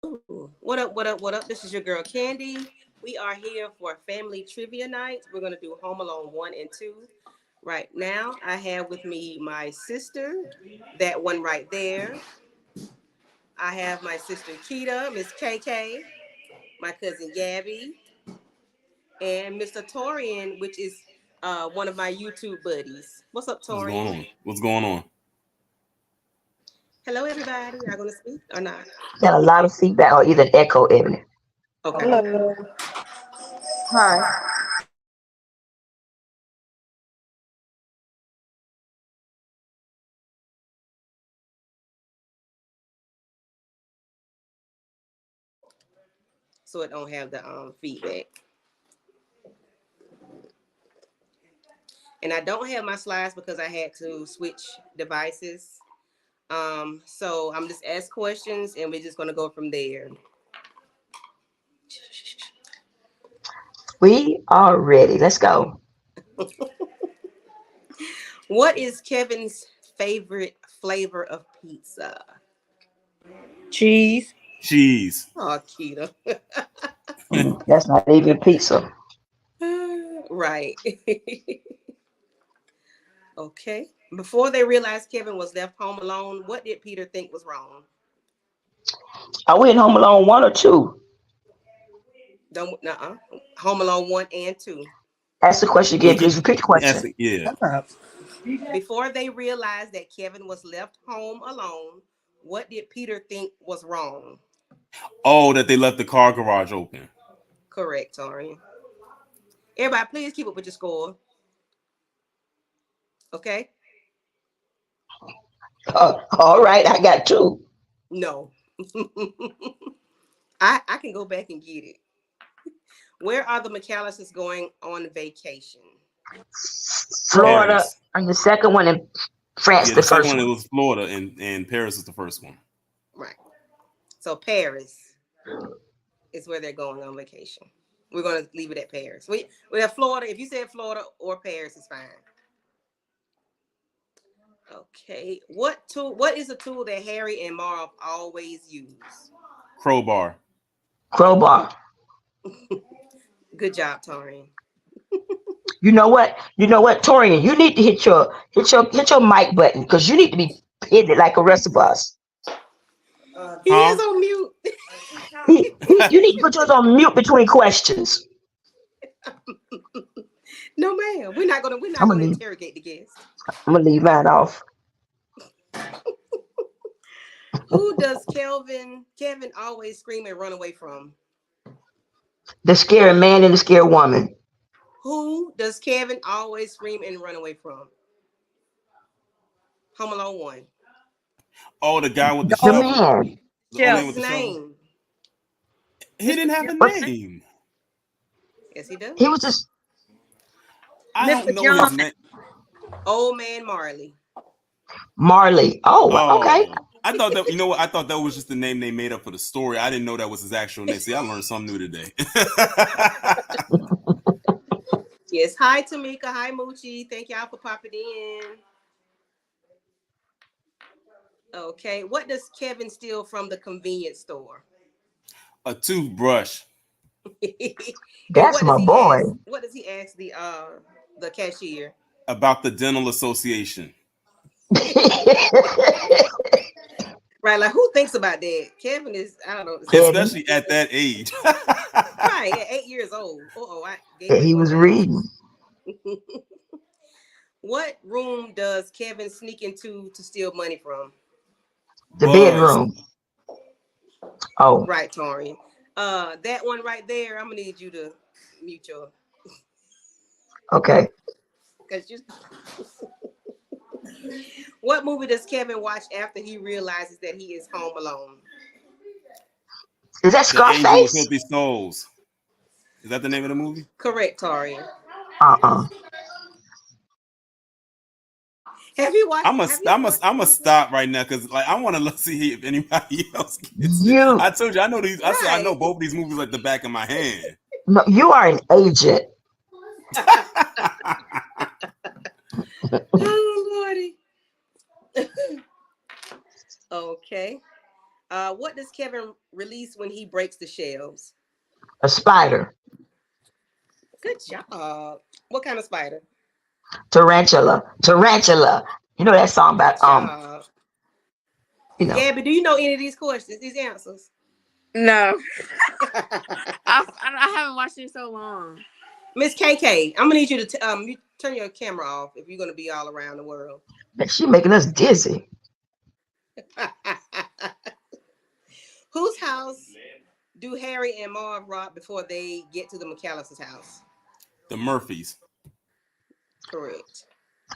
Ooh, what up, what up, what up? This is your girl Candy. We are here for family trivia night. We're going to do Home Alone 1 and 2. Right now, I have with me my sister, that one right there. I have my sister Keita, Miss KK, my cousin Gabby, and Mr. Torian, which is one of my YouTube buddies. What's up, What's going Torian? on? What's going on? Hello, everybody. Y'all going to speak or not? Got a lot of feedback or even echo, Evan. Okay. Hello. Hi. So it don't have the feedback. And I don't have my slides because I had to switch devices. So I'm just ask questions and we're just gonna go from there. We are ready. Let's go. What is Kevin's favorite flavor of pizza? Cheese. Cheese. Oh, Keto. That's not even pizza. Right. Okay. Before they realized Kevin was left home alone, what did Peter think was wrong? Are we in Home Alone 1 or 2? Don't Home Alone 1 and 2. Ask the question again, please. Repeat the Yes, question. yeah. Shut up. Before they realized that Kevin was left home alone, what did Peter think was wrong? Oh, that they left the car garage open. Correct, Tori. Everybody, please keep up with your score. Okay? All right, I got 2. No. I can go back and get it. Where are the McAllisters going on vacation? Florida Paris. on the second one, and France Yeah, the the second first one it one. was Florida, and Paris was the first one. Right. So Paris is where they're going on vacation. We're going to leave it at Paris. We have Florida. If you said Florida or Paris, it's fine. Okay. What is a tool that Harry and Marv always use? Crowbar. Crowbar. Good job, Torian. You know what? Torian, you need to hit your mic button because you need to be hit it like the rest of us. He is Huh? on mute. You need to put yours on mute between questions. No, ma'am. We're not I'm gonna gonna leave. interrogate the guest. I'm gonna leave mine off. Who does Kevin always scream and run away from? The scared man and the scared woman. Who does Kevin always scream and run away from? Home Alone 1. Oh, the guy with the The Oh, shovel. man. The old man What's Shelby. with his the shovel. name? He Mr. didn't have a John. What? name. Yes, he does. He was just. I don't Mr. know his John. name. Old man Marley. Marley. Oh, okay. Oh, I thought that. You know what? I thought that was just the name they made up for the story. I didn't know that was his actual name. See, I learned something new today. Yes. Hi, Tamika. Hi, Moochie. Thank y'all for popping in. Okay. What does Kevin steal from the convenience store? A toothbrush. And That's my boy. what does he ask the cashier? About the dental association. Right, like who thinks about that? Kevin is, I don't know. Kevin. Especially at that age. Right, at 8 years old. I gave Yeah, away he one was of my reading answers. What room does Kevin sneak into to steal money from? the Buzz. bedroom. Oh, Right, Torian. That one right there, I'm gonna need you to mute your okay. because you what movie does Kevin watch after he realizes that he is home alone? Is that The Angel with Scarface? Filthy Souls. Is that the name of the movie? Correct, Torian. Uh-uh. Have you watched have you ever watched I'm that a movie? stop right now because like I want to see if anybody else gets it. You I told you I know these. I know Right. both these movies like the back of my hand. no, you are an agent. Oh Lordy. Okay. What does Kevin release when he breaks the shelves? A spider. Good job. What kind of spider? Tarantula. Tarantula. You know that song Good about job. you know. Gabby, do you know any of these questions, these answers? No, I haven't watched it so long. Miss KK, I'm gonna need you to you turn your camera off if you're gonna be all around the world. She making us dizzy. Whose house do Harry and Marv rob before they get to the McAllister's house? The Murphys. Correct.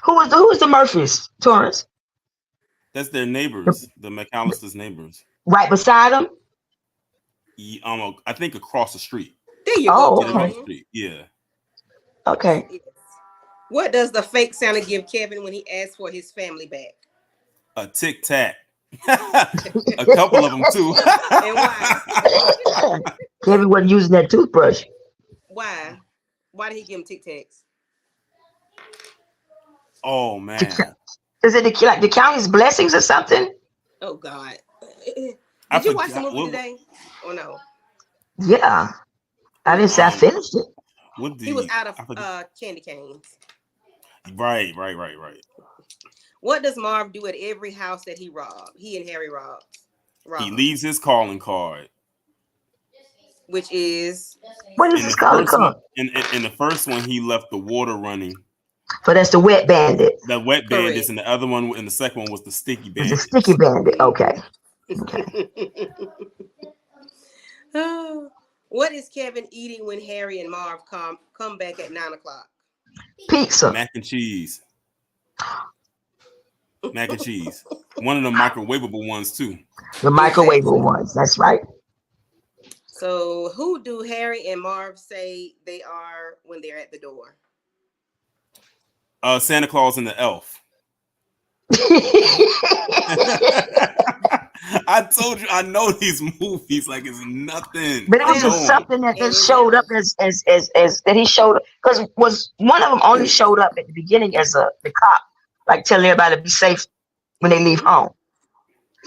Who is the Murphys, Torrance? That's their neighbors, the McAllister's neighbors. Right beside them? I think across the street. There you Oh, go, okay. Torian. Yeah. Okay. Yes. What does the fake Santa give Kevin when he asks for his family back? A Tic Tac. A couple of them too. And why? Kevin wasn't using that toothbrush. Why? Why did he give him Tic Tacs? Oh man. Is it like the county's blessings or something? Oh God. Did you watch the movie today? Or no? Yeah. I didn't say I finished it. He was out of candy canes. Right. What does Marv do at every house that he robbed? He and Harry robbed. He leaves his calling card. Which is? What is this calling card? In the first one, he left the water running. So that's the wet bandit. The wet bandits, and the other one, and the second one was the sticky bandit. The sticky bandit. Okay. What is Kevin eating when Harry and Marv come back at 9 o'clock? Pizza. Mac and cheese. Mac and cheese. One of the microwavable ones too. The microwavable ones. That's right. So who do Harry and Marv say they are when they're at the door? Santa Claus and the elf. I told you I know these movies like it's nothing. But it was just something that showed up as that he showed up, because was one of them only showed up at the beginning as the cop, like telling everybody to be safe when they leave home.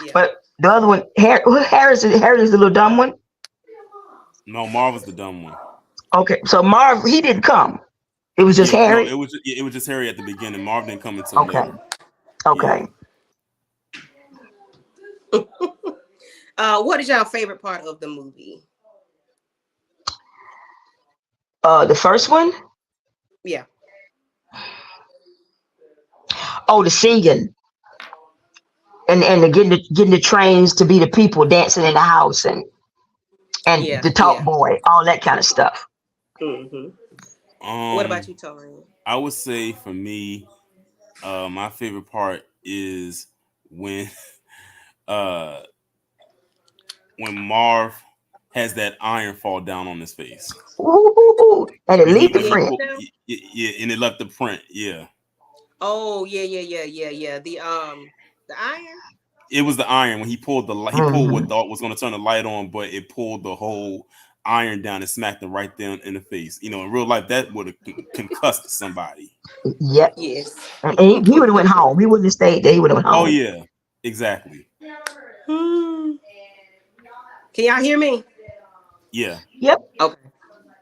Yeah. But the other one, Harry is the little dumb one. No, Marv was the dumb one. Okay, so Marv, he didn't come. It was just Harry. No, it was just Harry at the beginning. Marv didn't come until later. Okay. What is your favorite part of the movie? The first one? Yeah. Oh, the singing. And getting the trains to be the people dancing in the house and the talk boy, all that kind of stuff. Mm-hmm. What about you, Tori? I would say for me, my favorite part is when Marv has that iron fall down on his face. Ooh, and it left the print. Yeah, and it left the print. Yeah. Oh yeah. The iron. It was the iron when he pulled the light. He pulled what thought was going to turn the light on, but it pulled the whole iron down and smacked him right there in the face. You know, in real life, that would have concussed somebody. Yep. Yes. And he would have went home. He wouldn't have stayed there. He would have went home. Oh yeah, exactly. Can y'all hear me? Yeah. Yep.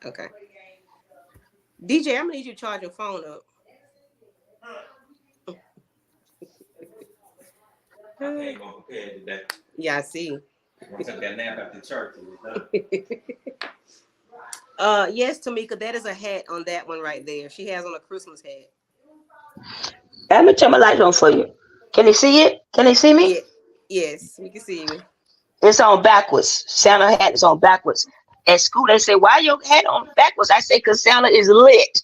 Okay. DJ, I'm gonna need you to charge your phone up. Yeah, I see. I took that nap after church. Yes, Tamika, that is a hat on that one right there. She has on a Christmas hat. Let me turn my light on for you. Can they see it? Can they see me? Yeah. Yes, we can see you. It's on backwards. Santa hat is on backwards. At school, they say, "Why your hat on backwards?" I say, "Cause Santa is lit."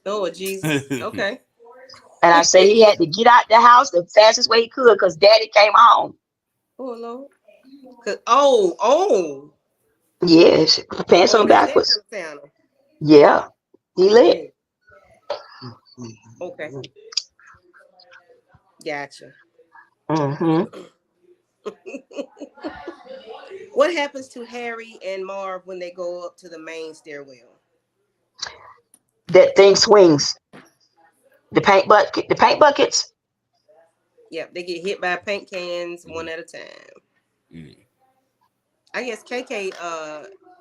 Oh, Jesus. Okay. And I say he had to get out the house the fastest way he could because Daddy came home. Oh Lord. Oh. Yes, pants on backwards. Kind of yeah, he lit. Okay. Gotcha. Mm-hmm. What happens to Harry and Marv when they go up to the main stairwell? That thing swings. The paint buckets. Yep, they get hit by paint cans one at a time. I guess KK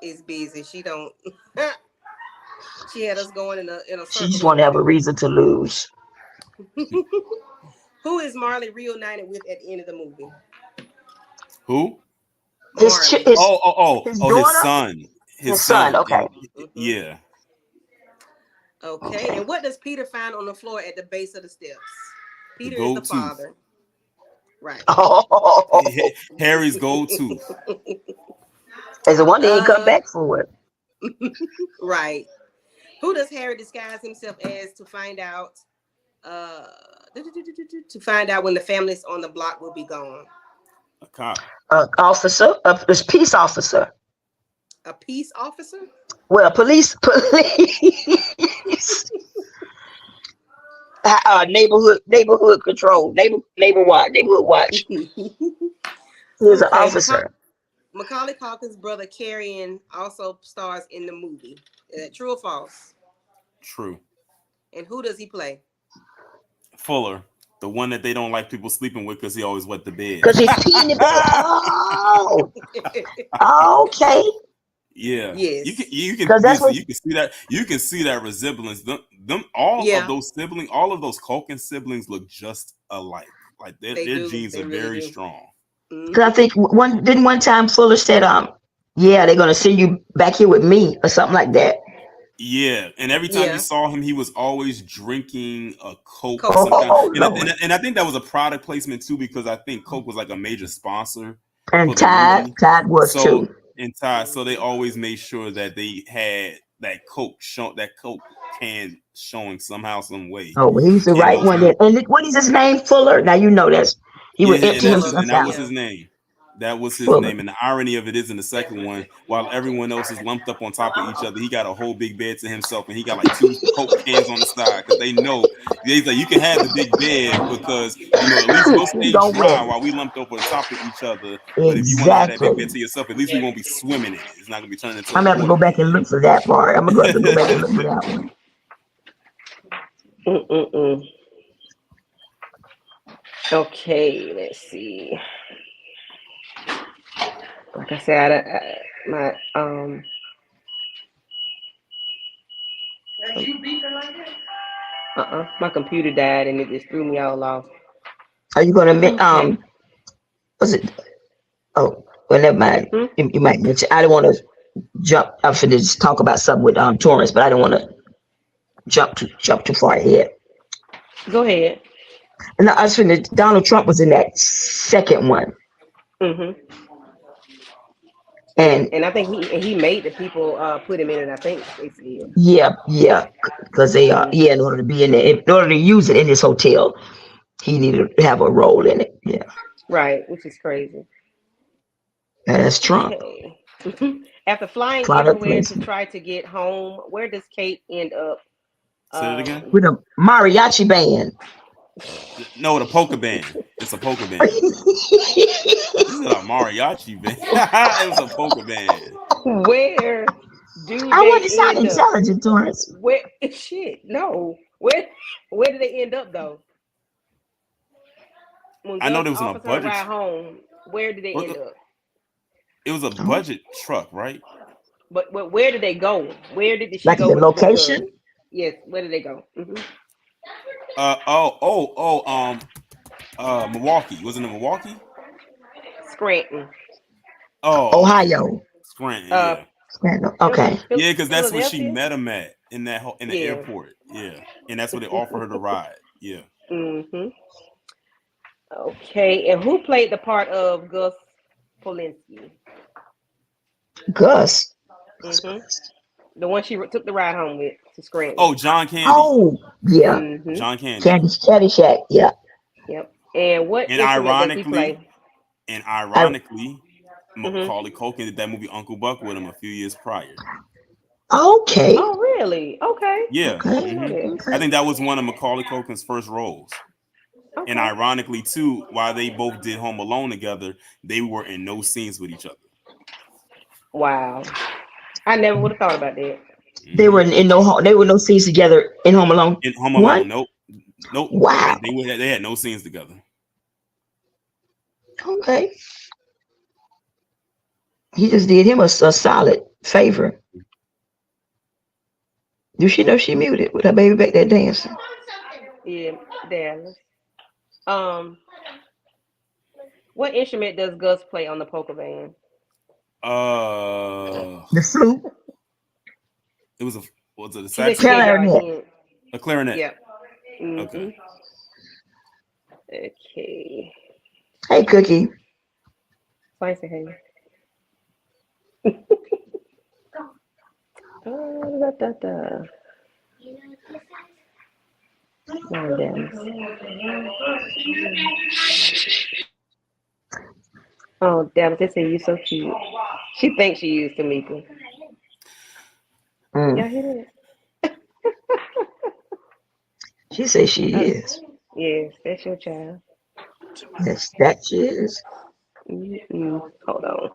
is busy. She don't. She had us going in a She circle just a want to little have a bit. reason to lose. Who is Marley reunited with at the end of the movie? Who? His Marley. his His daughter, son. His his son. son. Okay. And Hmm. yeah. Okay. Okay. And what does Peter find on the floor at the base of the steps? The Peter is the gold tooth. father. Right. Oh, Harry's gold tooth. as a one, they ain't come Uh, back for it. right. Who does Harry disguise himself as to find out? Uh, to find out when the families on the block will be gone. A cop. Officer, this peace officer. A peace officer. Well, police. Neighborhood control, neighborhood watch. He is an Okay. officer. Macaulay Culkin's brother Carrion also stars in the movie. True or false? True. And who does he play? Fuller. The one that they don't like people sleeping with because he always wet the bed. Because he's peeing in bed. Oh, okay. Yeah, you can Yes. Because that's listen. what. You can see that resemblance. Them all of Yeah, those siblings, all of those Culkin siblings look just alike. Like they their do. genes They are really very do. strong. Because I Hmm. think one time Fuller said, yeah, they're gonna send you back here with me or something like that. Yeah, and every time you Yeah. saw him, he was always drinking a Coke of some Coke. kind. Oh And Lord. I think that was a product placement too because I think Coke was like a major sponsor for And the movie. Tide was So too. in Thai, so they always made sure that they had that Coke can showing somehow, some way Oh, well, he's the in right those one there. movies. And what is his name? Fuller. Now you know that's he Yeah, would empty Fuller. and himself that out. was Yeah. his name. That was his Fuller. name. And the irony of it is in the second one, while everyone else is lumped up on top of each other, he got a whole big bed to himself, and he got like two Coke cans on the side because they know he's like you can have the big bed because at least we'll stay Don't wet. dry while we lumped up on top of each other. But if you want to have that big bed Exactly. to yourself, at least we won't be swimming in it. It's not gonna be turning into a I'm gonna have to water go back and look for that part. I'm gonna have to go back and bed. look for that one. Mm-mm-mm. Okay. Let's see. Like I said, my my computer died and it just threw me all off. Are you gonna Okay. was it oh well never mind. Hmm? You might mention I don't wanna jump I'm finna just talk about something with Torrance, but I don't wanna jump too far ahead. Go ahead. And I was finna Donald Trump was in that second one. Hmm. Yes, And and I think he made the people put him in it. I think they said. yeah, because they are Hmm. in order to be in order to use it in this hotel, he needed to have a role in it. Yeah. Right, which is crazy. And that's Trump. Okay. After flying Product everywhere to placement. try to get home, where does Kate end up? Say it again. With a mariachi band. No, the polka band. It's a polka band. This is a mariachi band. It was a polka band. Where do I want to they sound end up? intelligent, Torrance. Where shit? No. Where do they end up though? When I know Gus there was on a offers her a budget. ride home, where do they end up? It was a Oh, budget truck, right? But where did they go? Where did she like go the with Gus? location? Yes, where did they go? Hmm. Milwaukee. Was it in Milwaukee? Scranton. Oh, okay. Ohio. Scranton, Uh, yeah. Okay. Yeah, because that's where she Philadelphia. met him at in the Yeah. airport. Yeah. And that's where they offered her the ride. Yeah. Hmm. Okay, and who played the part of Gus Polinski? Gus. Hmm. The one she took the ride home with to Scranton. Oh, John Candy. Oh, yeah. Hmm. John Candy. Caddy Shack. Yeah. Yep. And what And instrument does he ironically, play? I, Hmm. Macaulay Culkin did that movie Uncle Buck with him a few years prior. okay. Oh, really? Okay. Yeah. I didn't know I that. think that was one of Macaulay Culkin's first roles. And Okay. ironically, too, while they both did Home Alone together, they were in no scenes with each other. Wow. I never would have thought about that. They were in no scenes together in Home Alone In Home one. Alone, nope. Wow. They had no scenes together. Okay. He just did him a solid favor. Do she know she muted with her baby back there dancing? Yeah, Dallas. Um, what instrument does Gus play on the polka band? The flute, It was it a She said she gave saxophone? y'all a clarinet. hint. A clarinet. Yep. Okay. Okay. Hey, Cookie. Fine, say hey. Da, da, da. Oh, damn. Oh, damn. They say you so cute. She thinks she used Tamika. Mm. Y'all hear that? She says she Uh, is. yes, that's your child. Yes, that she is. Hold on.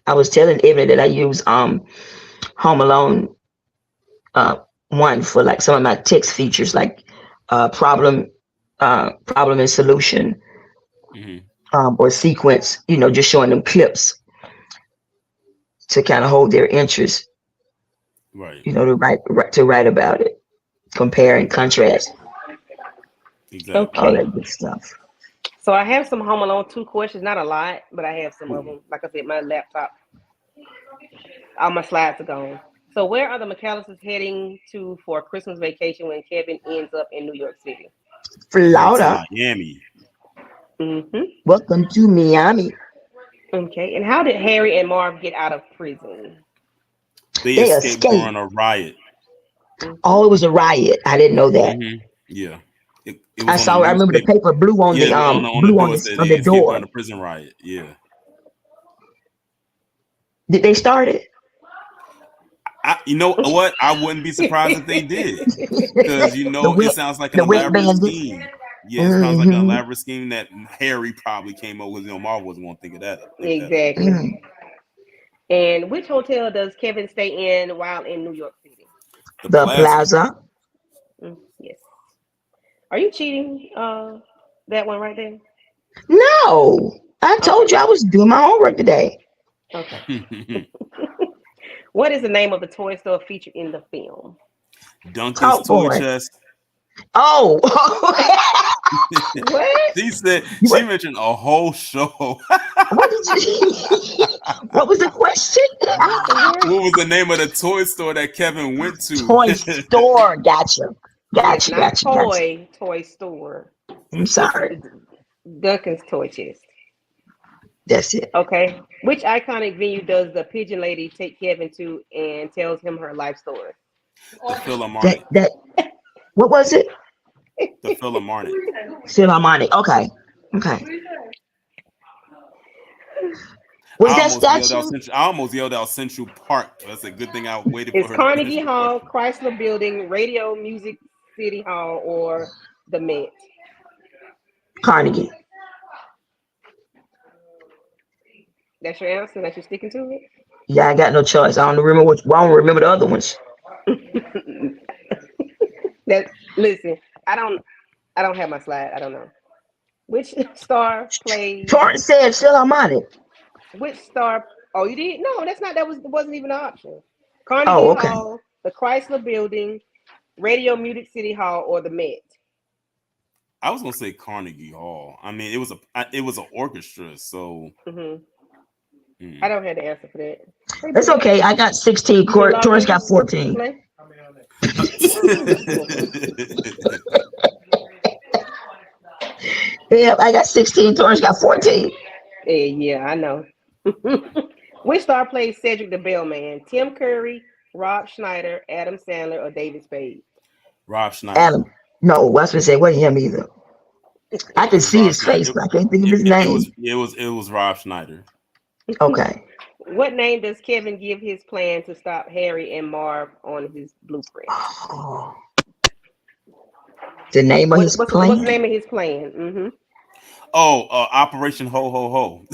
I was telling Ebony that I use Home Alone uh one for like some of my text features, like problem and solution, Mm-hmm. or sequence. Just showing them clips to kind of hold their interest. Right. To write about it, compare and contrast, Exactly. all Okay. that good stuff. So I have some Home Alone 2 questions. Not a lot, but I have some of them. Like I said, my laptop, all my slides are gone. So where are the McAllisters heading to for a Christmas vacation when Kevin ends up in New York City? They headed to Florida, Miami. Mm-hmm. welcome to Miami. Okay. And how did Harry and Marv get out of prison? They They escaped during escaped. a riot. Mm-hmm. Oh, it was a riot. I didn't know that. Yeah. It I was on the saw. I remember the newspaper. paper blew on Yeah, the on the blew on door this said on they the escaped during door. the prison riot. Yeah. Did they start it? You know what? I wouldn't be surprised if they did. Because the it wet sounds like an the wet elaborate bandits. scheme. Yeah, it sounds like an Hmm. elaborate scheme that Harry probably came up with. Marvel wasn't going to think that up. Exactly. Mm. And which hotel does Kevin stay in while in New York City? The The Plaza. plaza. Yes. Are you cheating? That one right there. No, I told Okay. you I was doing my homework today. Okay. What is the name of the toy store featured in the film? Duncan's Talk, toy boy. chest. Oh, What? She mentioned a whole show. what did you? What was the question? What? What was the name of the toy store that Kevin went to? Toy store. Gotcha. Yes, Gotcha. not Gotcha. Gotcha. toy store. I'm sorry. It's Duncan's toy chest. That's it. Okay. Which iconic venue does the pigeon lady take Kevin to and tells him her life story? The That Philharmonic. that. What was it? The Philharmonic. Philharmonic. Okay. Okay. Was that statue? I almost yelled out Central Park. That's a good thing I waited for It's her to finish Carnegie the Hall, question. Chrysler Building, Radio Music City Hall, or the Met? Carnegie. That's your answer. That you're sticking to Yeah, I got no choice. I don't remember I don't remember the other ones. it. That listen, I don't. I don't have my slide. I don't know. Which star plays? Torrance said Philharmonic. Which star? Oh, you did? No, that's not. That wasn't even an option. Carnegie Oh, okay. Hall, the Chrysler Building, Radio Music City Hall, or the Met? I was gonna say Carnegie Hall. I mean, it was an orchestra, so Hmm. I mm. don't have the answer for that. Hey, That's Boogie, okay. I got 16. you been logged Torrance in got to 14. play? Yeah, I got 16. Torrance got 14. Yeah, I know. Which star plays Cedric the Bellman? Tim Curry, Rob Schneider, Adam Sandler, or David Spade? Rob Schneider. Adam. No, I was gonna say it wasn't him either. I It can was see Rob his face, Schneider. but I can't think of his name. It was Rob Schneider. Okay. What name does Kevin give his plan to stop Harry and Marv on his blueprint? Oh, the name of his What's the plan? name of his plan? Oh, Operation Ho Ho Ho.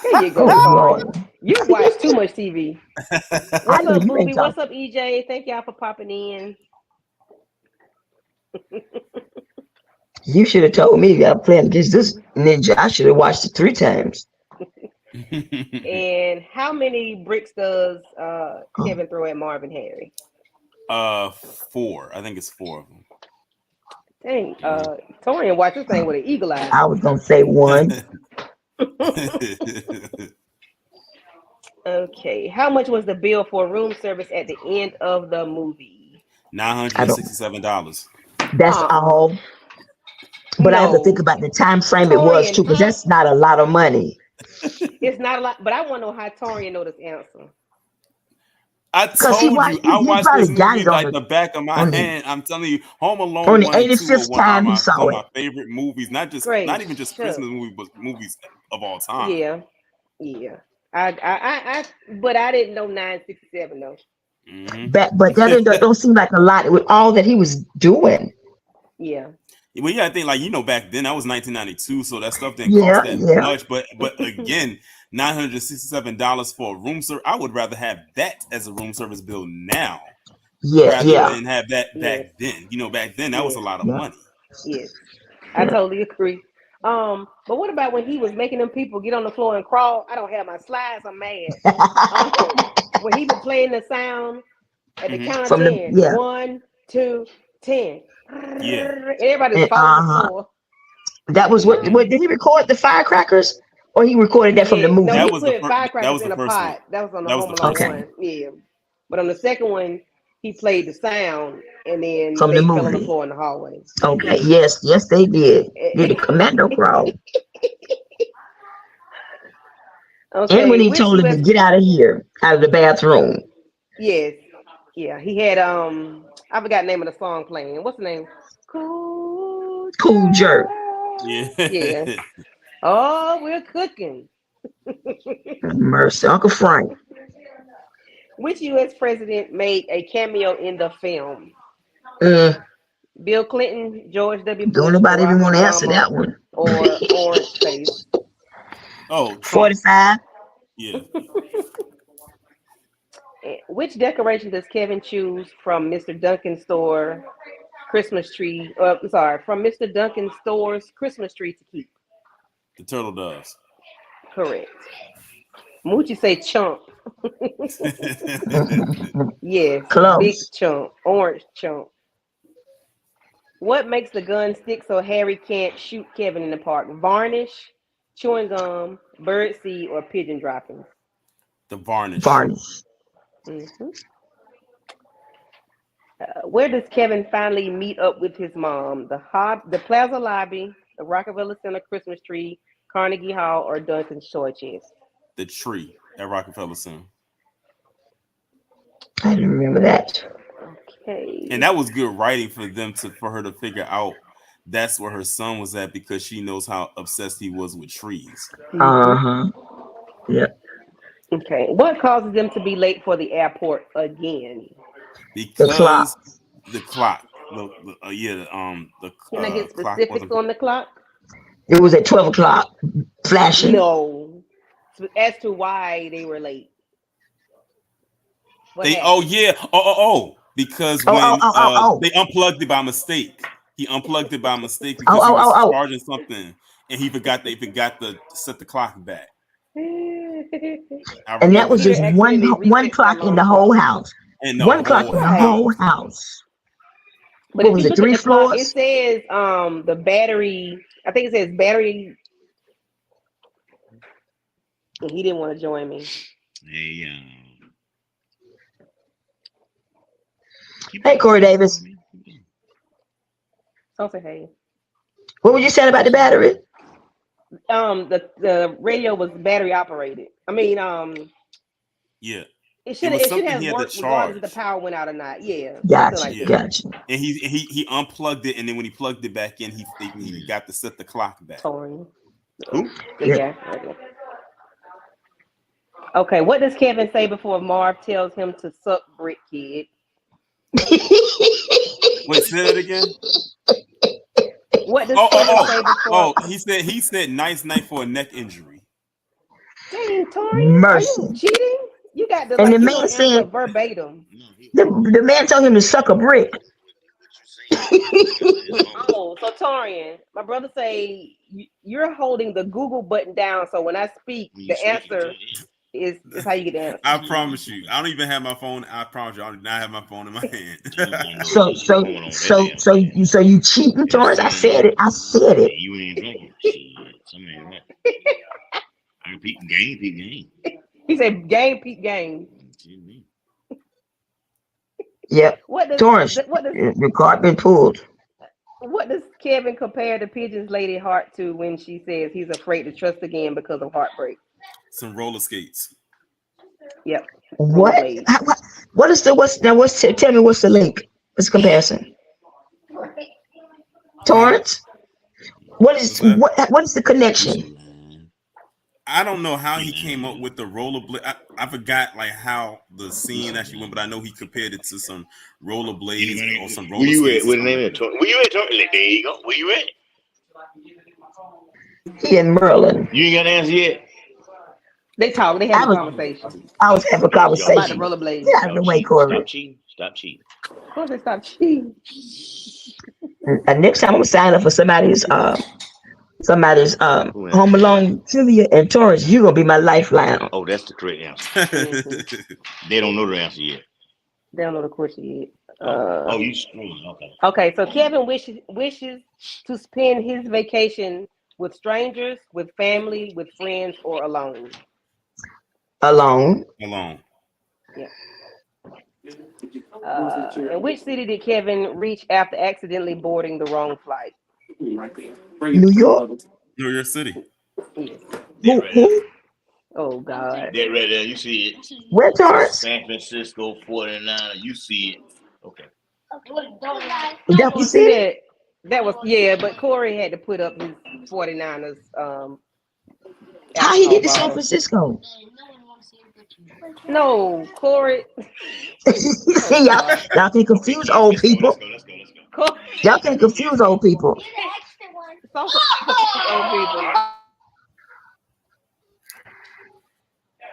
There you go, Oh Carl. Lord. You watch too much TV. I What's know up, you ain't Booby? What's talking. up, EJ? Thank y'all for popping in. You should have told me I'm playing against this ninja. I should have watched it 3 times. And how many bricks does Oh, Kevin throw at Marvin Harry? 4. I think it's 4 of them. Dang, Torian watch this thing with an eagle eye. I was gonna say 1. Okay, how much was the bill for room service at the end of the movie? I don't. $967. That's all. But I have to think No, about the time frame it was Torian, too, because that's not a lot of money. it's not a lot, but I want to know how Torian know this answer. I Because he told you, watched, I he watched probably this got movie it like the back of my on the hand. I'm telling you, Home on Alone the 1 and 2 are 85th time he some saw of it. my favorite movies. Not Great, even just sure. Christmas movies, but movies of all time. Yeah, yeah. But I didn't know 967 though. But that don't seem like a lot with all that he was doing. Yeah. Well, yeah, I think back then that was 1992, so that stuff didn't cost Yeah, that yeah, much. But again, $967 for a room service. I would rather have that as a room service bill now yeah, rather yeah, than have that Yes. back then. Back then that was a Yes. lot of yeah, money. Yes. I totally agree. But what about when he was making them people get on the floor and crawl? I don't have my slides. I'm mad. When he was playing the sound at the count of From the 10, yeah, 1, 2, 10, Yeah. and everybody's and falling on the floor. that was what did he record the firecrackers or he recorded that from the Yeah, no, movie? he That was put that firecrackers was in the a first one. pot. That was on the That was Home the Alone first Okay, one. one. Yeah, but on the second one, he played the sound, and then from the they fell on the movie. floor in the hallway. Okay, Yeah. yes, they did. Did the commando crawl? And when Okay, he which told him to US? get out of the bathroom. Yes, yeah, he had I forgot the name of the song playing. What's the name? Cool Cool jerk. Yeah. Yeah. Oh, we're cooking. Mercy, Uncle Frank. Which U.S. president made a cameo in the film? Mm, Bill Clinton, George W. don't Bush, nobody Barack even want to answer Obama, that one. or Orange Face? Oh, Trump. 45. Yeah. Which decoration does Kevin choose from Mr. Duncan's store Christmas tree? From Mr. Duncan's store's Christmas tree to keep. The turtle doves. Correct. Moochie say chump. Yes, big Close. chump, orange chump. What makes the gun stick so Harry can't shoot Kevin in the park? Varnish, chewing gum, bird seed, or pigeon droppings? The varnish. Varnish. hmm where does Kevin finally meet up with his mom? The Plaza Lobby, the Rockefeller Center Christmas tree, Carnegie Hall, or Duncan's Choices? The tree at Rockefeller Center. I didn't remember that. Okay. And that was good writing for her to figure out that's where her son was at because she knows how obsessed he was with trees. Uh-huh. Yep. Okay. What causes them to be late for the airport again? The clock. Because the clock. The Can I get clock specifics wasn't. on the clock? It was at 12 o'clock, flashing. No. As to why they were late. What They happened? because Oh, when oh, oh, oh, they unplugged it by mistake. He unplugged it by mistake oh, because he oh, was oh, oh. charging something and they forgot to set the clock back. I And that remember was Computer just that. accidentally one resets the clock in alarm the clock. whole house. And the One clock whole in the Right. whole house. house. But What if was you it, look at 3 the clock, it floors? says the battery. I think it says battery. And he didn't want to join me. Hey, Hey, Corey Davis. So say hey. What would you say about the battery? The radio was battery operated. I mean, yeah. it It should was have something he had to worked regardless if the charge. power went out or not. Yeah, something Gotcha, like Yeah. that. gotcha. And he unplugged it, and then when he plugged it back in, he got to set the clock back. Touring. Who? Good Yeah. guy. Okay. Okay, what does Kevin say before Marv tells him to suck brick, kid? Wait, say that again. What does Kevin say before? He said nice night for a neck injury. Dang, Tori, are Mercy. you cheating? You got to And the you man gonna answer said, verbatim. the man told him to suck a brick. Oh, so Torian, my brother say you're holding the Google button down, so when I speak, the answer is how you get the answer. I promise you, I don't even have my phone. I promise you, I do not have my phone in my hand. So you cheating, Torrance? I said it. I said it. You ain't drinking. Shit, something ain't right. I peep game. He said, "Game, peep game." Yep. What does Torrance, your card been pulled. what does Kevin compare the pigeon's lady heart to when she says he's afraid to trust again because of heartbreak? Some roller skates. Yep. What? Rollerblades. What is the tell me what's the link? What's the comparison? Torrance? What is the connection? I don't know how he came up with the rollerblade. I forgot like how the scene actually went, but I know he compared it to some rollerblades or some roller skates. Where you at? What the name of it? Where you at? There you go. Where you at? He in Merlin. You ain't got an answer yet. They talk. They have a conversation. I was having a conversation About the rollerblades. Get out of the way, Corey. Stop cheating. Of course, they stop cheating. Next time I'm gonna sign up for somebody's Home Alone trivia and Torrance. You're gonna be my lifeline. Oh, that's the correct answer. They don't know the answer yet. They don't know the question yet. You screwing. Okay. Okay, so Kevin wishes to spend his vacation with strangers, with family, with friends, or alone. Alone. Yeah. In which city did Kevin reach after accidentally boarding the wrong flight? New York. New York City. Yes. Who? Oh God. That right there, you see it. Where, Torrance? San Francisco 49. You see it. Okay. You see it? That was but Corey had to put up his 49ers. How he get to San Francisco? No, Corey. y'all can confuse old people. Let's go. Y'all can confuse old people.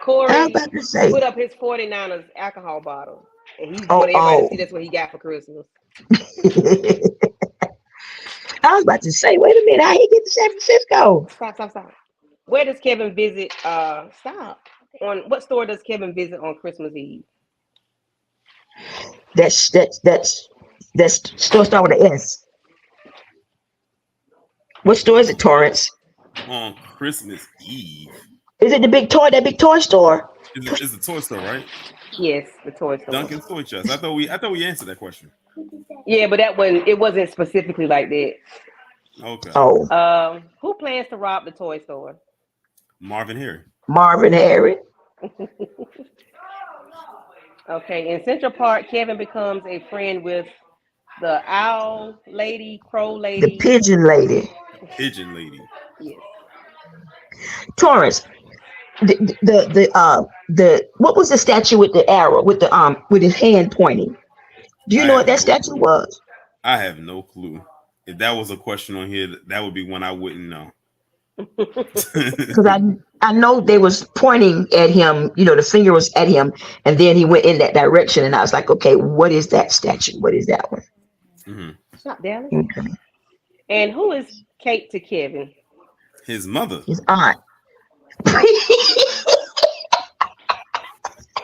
Corey put up his 49ers alcohol bottle, and he's wanted everybody to see that's what he got for Christmas. I was about to say, wait a minute, how he get to San Francisco? Stop. Where does Kevin visit? Stop. On what store does Kevin visit on Christmas Eve? That's store start with an S. What store is it, Torrance? On Christmas Eve. Is it that big toy store? It's a toy store, right? Yes, the toy store. Duncan's Toy Chest. I thought we answered that question. Yeah, but it wasn't specifically like that. Okay. Oh. Who plans to rob the toy store? Marvin Harry. Okay, in Central Park, Kevin becomes a friend with the owl lady, crow lady, the pigeon lady. Yes. Torrance, the what was the statue with the arrow with his hand pointing? Do you know what that statue was? I have no clue. If that was a question on here, that would be one I wouldn't know. Because I know they was pointing at him, the finger was at him, and then he went in that direction, and I was like, okay, what is that statue? What is that one? Mm-hmm. Stop, Dallas. Okay. And who is Kate to Kevin? His mother. His aunt.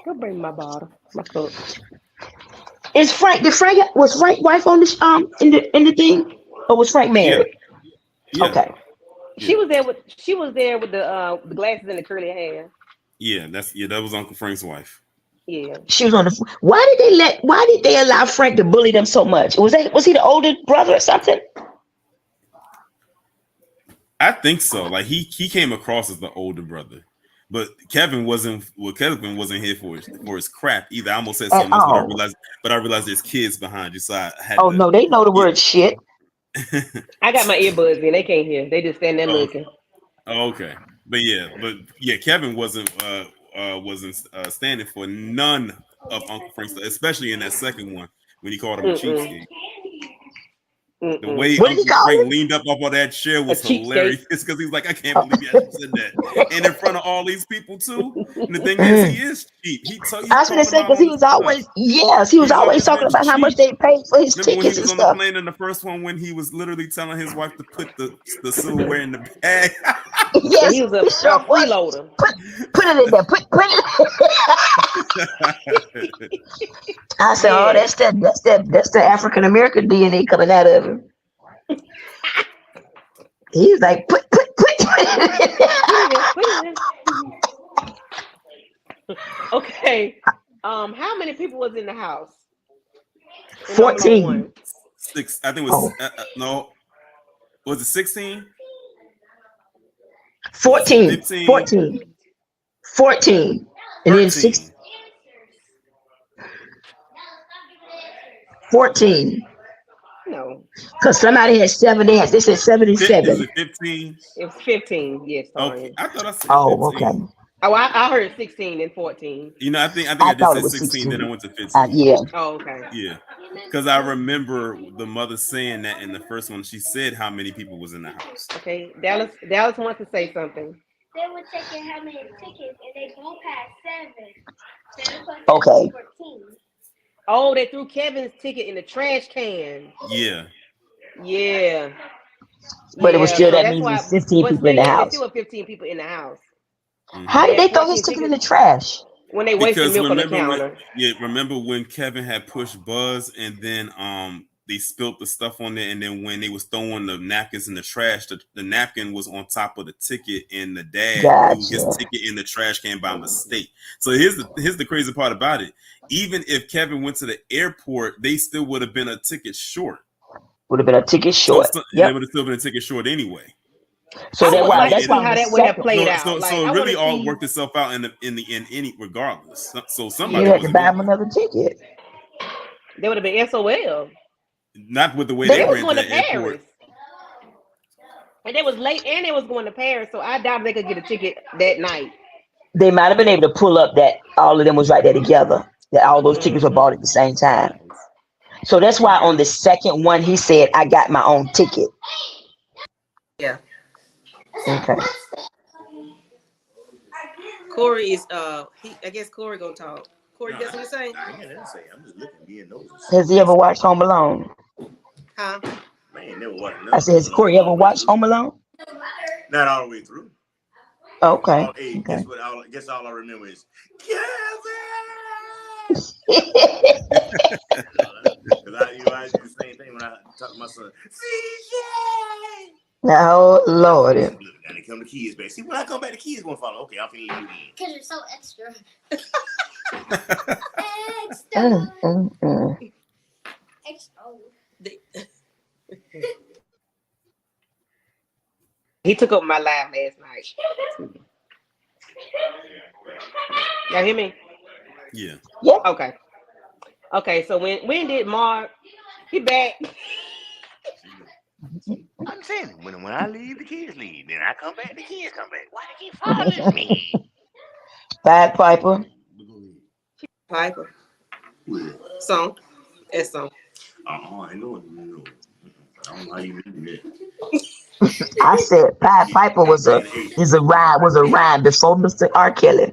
Go bring my bottle, my cup. Was Frank wife on this in the thing, or was Frank married? Yeah. Okay. She was there with the glasses and the curly hair. Yeah, that was Uncle Frank's wife. Yeah. She was on the. Why did they allow Frank to bully them so much? Was he the older brother or something? I think so. Like he came across as the older brother, but Kevin wasn't here for his crap either. I almost said something else, but I realized there's kids behind you, so I had. Oh no, they know the word shit. I got my earbuds in. They can't hear. They just stand there looking. Okay, but Kevin wasn't standing for none of Uncle Frank's, especially in that second one when he called him a cheapskate. The way What did he Uncle call Frank him? leaned up off of that chair was cheapskate. hilarious because he's like, I can't Oh. believe you actually said that. And in front of all these people too. And the thing is, he is cheap. He I was gonna called him say out because on he the was spot. always he was He's always always talking been about how much cheap. they paid for his Remember when tickets he and was on the stuff. plane in the first one when he was literally telling his wife to put the silverware in the bag? And Yes, he was he sure a was. freeloader. Put it in there. Put it. I said, oh, Yeah. that's the African American DNA coming out of him. He was like, put it in there. Okay. How many people was in the house? In Home Alone 14. 1? Six. I think it Oh, was no. Was it 16? Was it 14. 15? 14. 14. And then 13. 14. No. Because somebody had 7. They said 7 and Was 7. it 15? It was 15. Yes, Okay, sorry. I thought I said Oh, 15. okay. Oh, I heard 16 and 14. You know, I think I I did thought say it was 16, then I 16. went to 15. Yeah. Oh, okay. Yeah, because I remember the mother saying that in the first one. She said how many people was in the house. Okay. Dallas wants to say something. They were checking how many tickets, and they go past 7. 7 plus 7 Okay. is 14. Oh, they threw Kevin's ticket in the trash can. Yeah, Yeah. But it was Yeah. still, So that that's means why. there's 15 But people still, in the yeah, there house. still were 15 people in the house. How They did had they throw his 14 ticket in the tickets trash? when they wasted because milk on the counter. remember when Kevin had pushed Buzz and then they spilled the stuff on there, and then when they was throwing the napkins in the trash, the napkin was on top of the ticket, and the dad threw his Gotcha. ticket in the trash can by mistake. So here's the crazy part about it. Even if Kevin went to the airport, they still would have been a ticket short. Would have been a ticket So, short. they Yep. would have still been a ticket short anyway. So I that would why like to that's it, see why on how the that would have second played so out. so Like so I it want really to all see. worked itself out in any regardless. So you somebody had was to a buy good him one. another ticket. They would have been SOL. Not with the way They they They was ran to going to the airport. Paris, and they was late, and they was going to Paris. So I doubt they could get a ticket that night. They might have been able to pull up that all of them was right there together. That all those tickets were Mm-hmm. bought at the same time. So that's why on the second one he said, I got my own ticket. Yeah. Okay. Corey is I guess Corey gonna talk. Corey, you got something to say? I ain't got nothing to say. I'm just looking, being nosy. Has he ever watched Home Alone? Huh? Man, never watched I nothing said, has Corey all ever the way watched through. Home Alone? Not all the way through. Okay. Hey, Okay. guess what? Guess all I remember is Kevin. Because I do the same thing when I talk to my son. CJ. Oh Lord. Look, now they come to kids back. See, when I come back, the kids gonna follow. Okay, I'm feeling you again. Because you're so extra. Mm, Extra. mm, mm. Extra. They- He took up my live last night. Y'all hear me? Yeah. Yep. Okay. Okay. So when did Mark? He back. I'm saying when I leave, the kids leave. Then I come back, the kids come back. Why they keep following me? Pied Piper. Piper. Song. That song. I know. I don't know how you do that. I said Pied Piper is a rhyme before Mr. R. Kelly.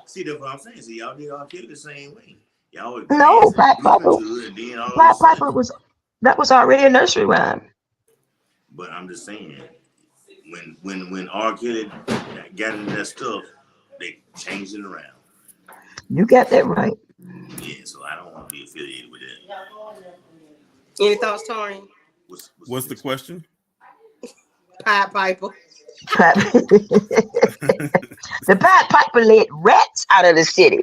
See, that's what I'm saying. See, y'all did all kill the same way. Y'all was No, dancing, Pied Piper. grooving to it, and then all of a Pied Piper sudden. was already a nursery rhyme. But I'm just saying, when R. Kelly got into that stuff, they changed it around. You got that right. Yeah, so I don't want to be affiliated with that. Any thoughts, Tori? What's the question? Pied Piper. The Pied Piper let rats out of the city.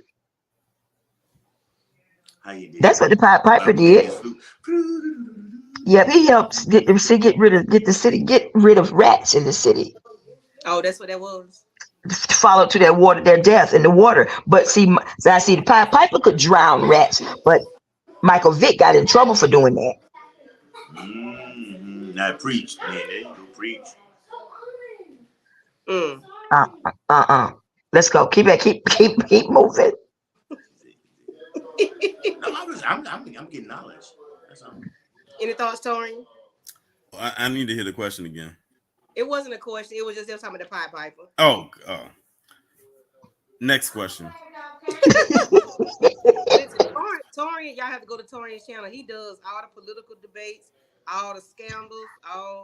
How you did? That's what the Pied Piper did. Yep, he helped get rid of rats in the city. Oh, that's what that was. Follow to their death in the water. But see, the Pied Piper could drown rats, but Michael Vick got in trouble for doing that. Now preach, man. There you go, preach. Let's go. Keep moving. No, I'm getting knowledge. That's all. Any thoughts, Tori? I need to hear the question again. It wasn't a question. It was just they were talking about the Pied Piper. Oh, next question. Listen, Torian, y'all have to go to Torian's channel. He does all the political debates, all the scandals,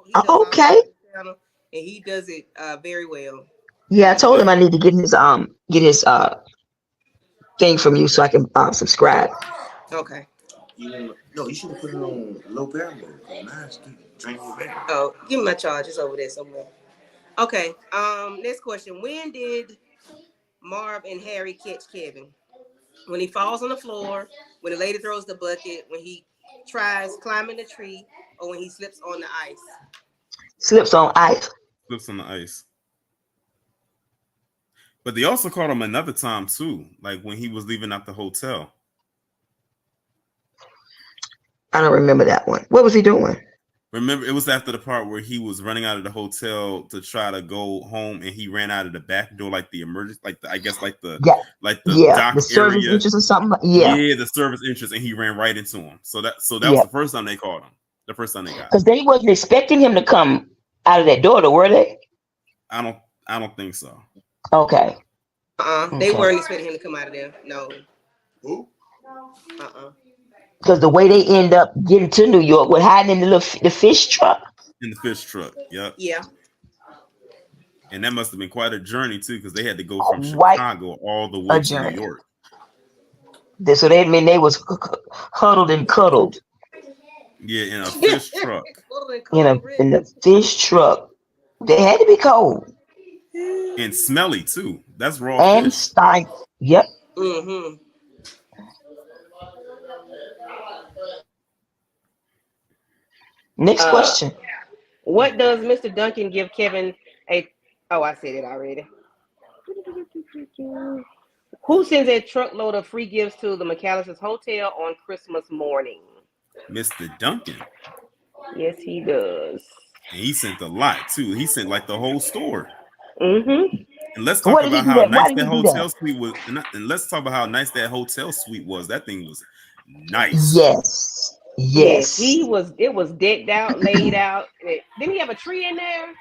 he does all Okay. that on his channel, and he does it very well. Yeah, I told him I need to get his thing from you so I can subscribe. Okay. No, you should have put it on low power mode. Now it's drinking your back. Oh, give me my charge. It's over there somewhere. Okay. Next question. When did Marv and Harry catch Kevin? When he falls on the floor, when the lady throws the bucket, when he tries climbing the tree, or when he slips on the ice? Slips on ice. Slips on the ice. But they also caught him another time too, like when he was leaving out the hotel. I don't remember that one. What was he doing? Remember, it was after the part where he was running out of the hotel to try to go home, and he ran out of the back door, like the emergency, like the, I guess, like the dock the service area. entrance or something. Yeah, the service entrance, and he ran right into him. So that was the first time they caught him. The first time they got him. Because they wasn't expecting him to come out of that door, though, were they? I don't think so. Okay. They weren't expecting him to come out of there. No. Who? Because the way they end up getting to New York, with hiding in the fish truck. In the fish truck. Yep. Yeah. And that must have been quite a journey too, because they had to go from Chicago all the way to New York. So they was huddled and cuddled. Yeah, in a fish truck. In the fish truck. They had to be cold. And smelly too. That's raw and fish. stank. Yep. Mm-hmm. Next question. What does Mr. Duncan give Kevin a? Oh, I said it already. Who sends a truckload of free gifts to the McAllister's hotel on Christmas morning? Mr. Duncan. Yes, he does. And he sent a lot too. He sent like the whole store. Mm-hmm. And let's talk about how nice that hotel suite was. And let's talk about how nice that hotel suite was. That thing was nice. Yes. It was decked out, laid out. Didn't he have a tree in there?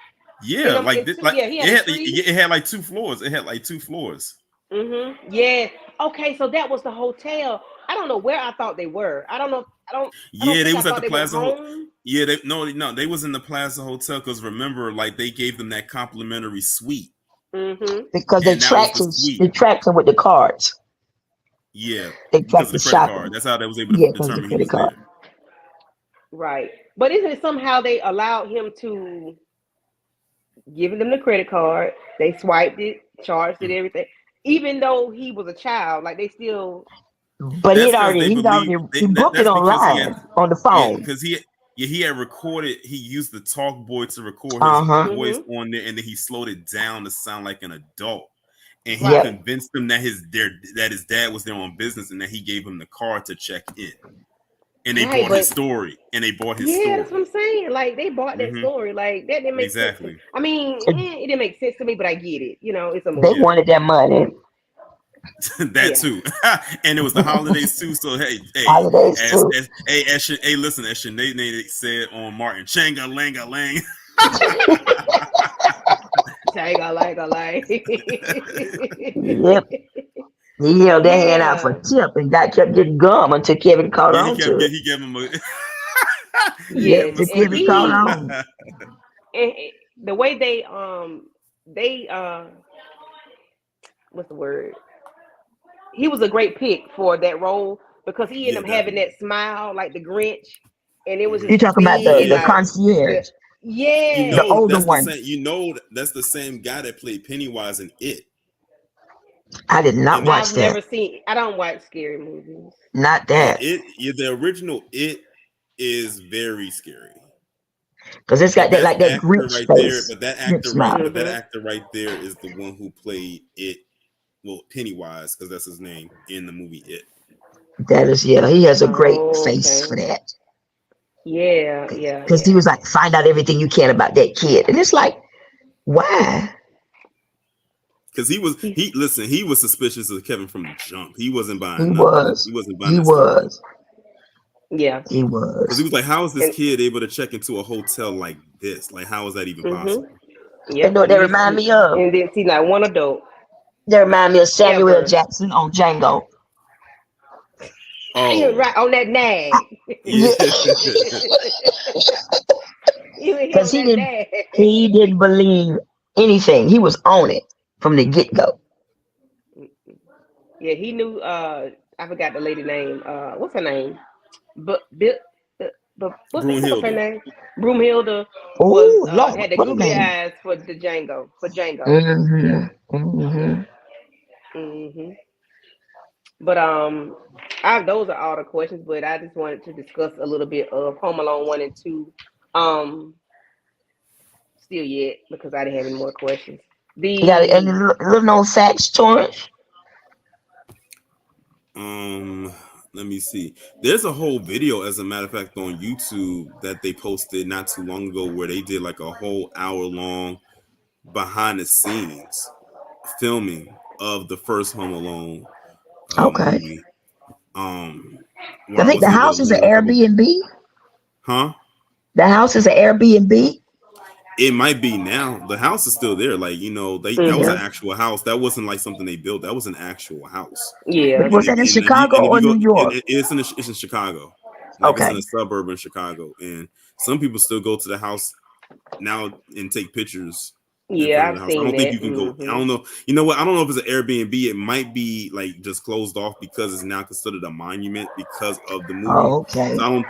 Yeah, it had like 2 floors. It had like 2 floors. Mm-hmm. Yeah. Okay, so that was the hotel. I don't know where I thought they were. They was at the Plaza. Yeah, they was in the Plaza Hotel because remember, like they gave them that complimentary suite. Mm-hmm. Because they tracked him with the cards. Yeah, they tracked the credit card. That's how they was able to determine he was there. Right, but isn't it somehow they allowed him to give them the credit card? They swiped it, charged it, everything. Even though he was a child, like they still. But he booked it online on the phone because he had recorded. He used the talk boy to record his voice on there, and then he slowed it down to sound like an adult. And he convinced them that his dad was there on business, and that he gave him the card to check in. And they bought his story. Yeah, that's what I'm saying. Like they bought that story. Like that didn't make sense. I mean, it didn't make sense to me, but I get it. You know, it's a movie. They wanted that money. Too. And it was the holidays too. So hey, listen, as Sinead said on Martin, changa langa lang. Changa langa lang. Yep. He held that hand out for tip and kept getting gum until Kevin caught on to it. He gave him a Kevin caught on. And the way they what's the word? He was a great pick for that role because he ended up having that smile like the Grinch, and it was. You talking about the concierge? The older one. That's the same guy that played Pennywise in It. I did not watch that. I've never seen. I don't watch scary movies. Not that. The original It is very scary. Because it's got that Grinch right face. There, but that actor right there is the one who played It. Well, Pennywise, because that's his name in the movie It. That is, he has a great face for that. Yeah. Because he was like, find out everything you can about that kid, and it's like, why? Because he was suspicious of Kevin from the jump. He wasn't buying. He was. Yeah. He Because he was. was like, how is this And kid able to check into a hotel like this? Like, how is that even possible? You yep. know what they remind me of? And then see like one adult They remind me of Samuel L. ever. Jackson on Django. You're Oh, right on that nag. yeah. Yeah, You and because him that nag. he didn't believe anything. He was on it from the get go. Yeah, he knew. I forgot the lady name. What's her name? But Bill. But what was her Brunhilde. name? Broomhilda was Oh Lord, had the what a googly name! eyes for the Django for Django. Mm-hmm. hmm But those are all the questions. But I just wanted to discuss a little bit of Home Alone 1 and 2. Um, Still yet because I didn't have any more questions. You got any The little known facts, Torrance? Um, Let me see. There's a whole video, as a matter of fact, on YouTube that they posted not too long ago where they did like a whole hour long behind the scenes filming of the first Home Alone Okay. movie. Where I I think was the able to house is an learn a couple. Airbnb. Huh? The house is an Airbnb. It might be now. The house is still there. Like, that was an Yeah. actual house. That wasn't like something they built. That was an actual house. Yeah. But And was if, that in and if you Chicago and if or you go, New York? it's in Chicago. Like, it's in a Okay. suburb in Chicago, and some people still go to the house now and take pictures in Yeah, front of I've the house. I seen don't think that. you can go. I don't know. You know what? I don't know if it's an Airbnb. It might be like just closed off because it's now considered a monument because of the movie. Okay. So I don't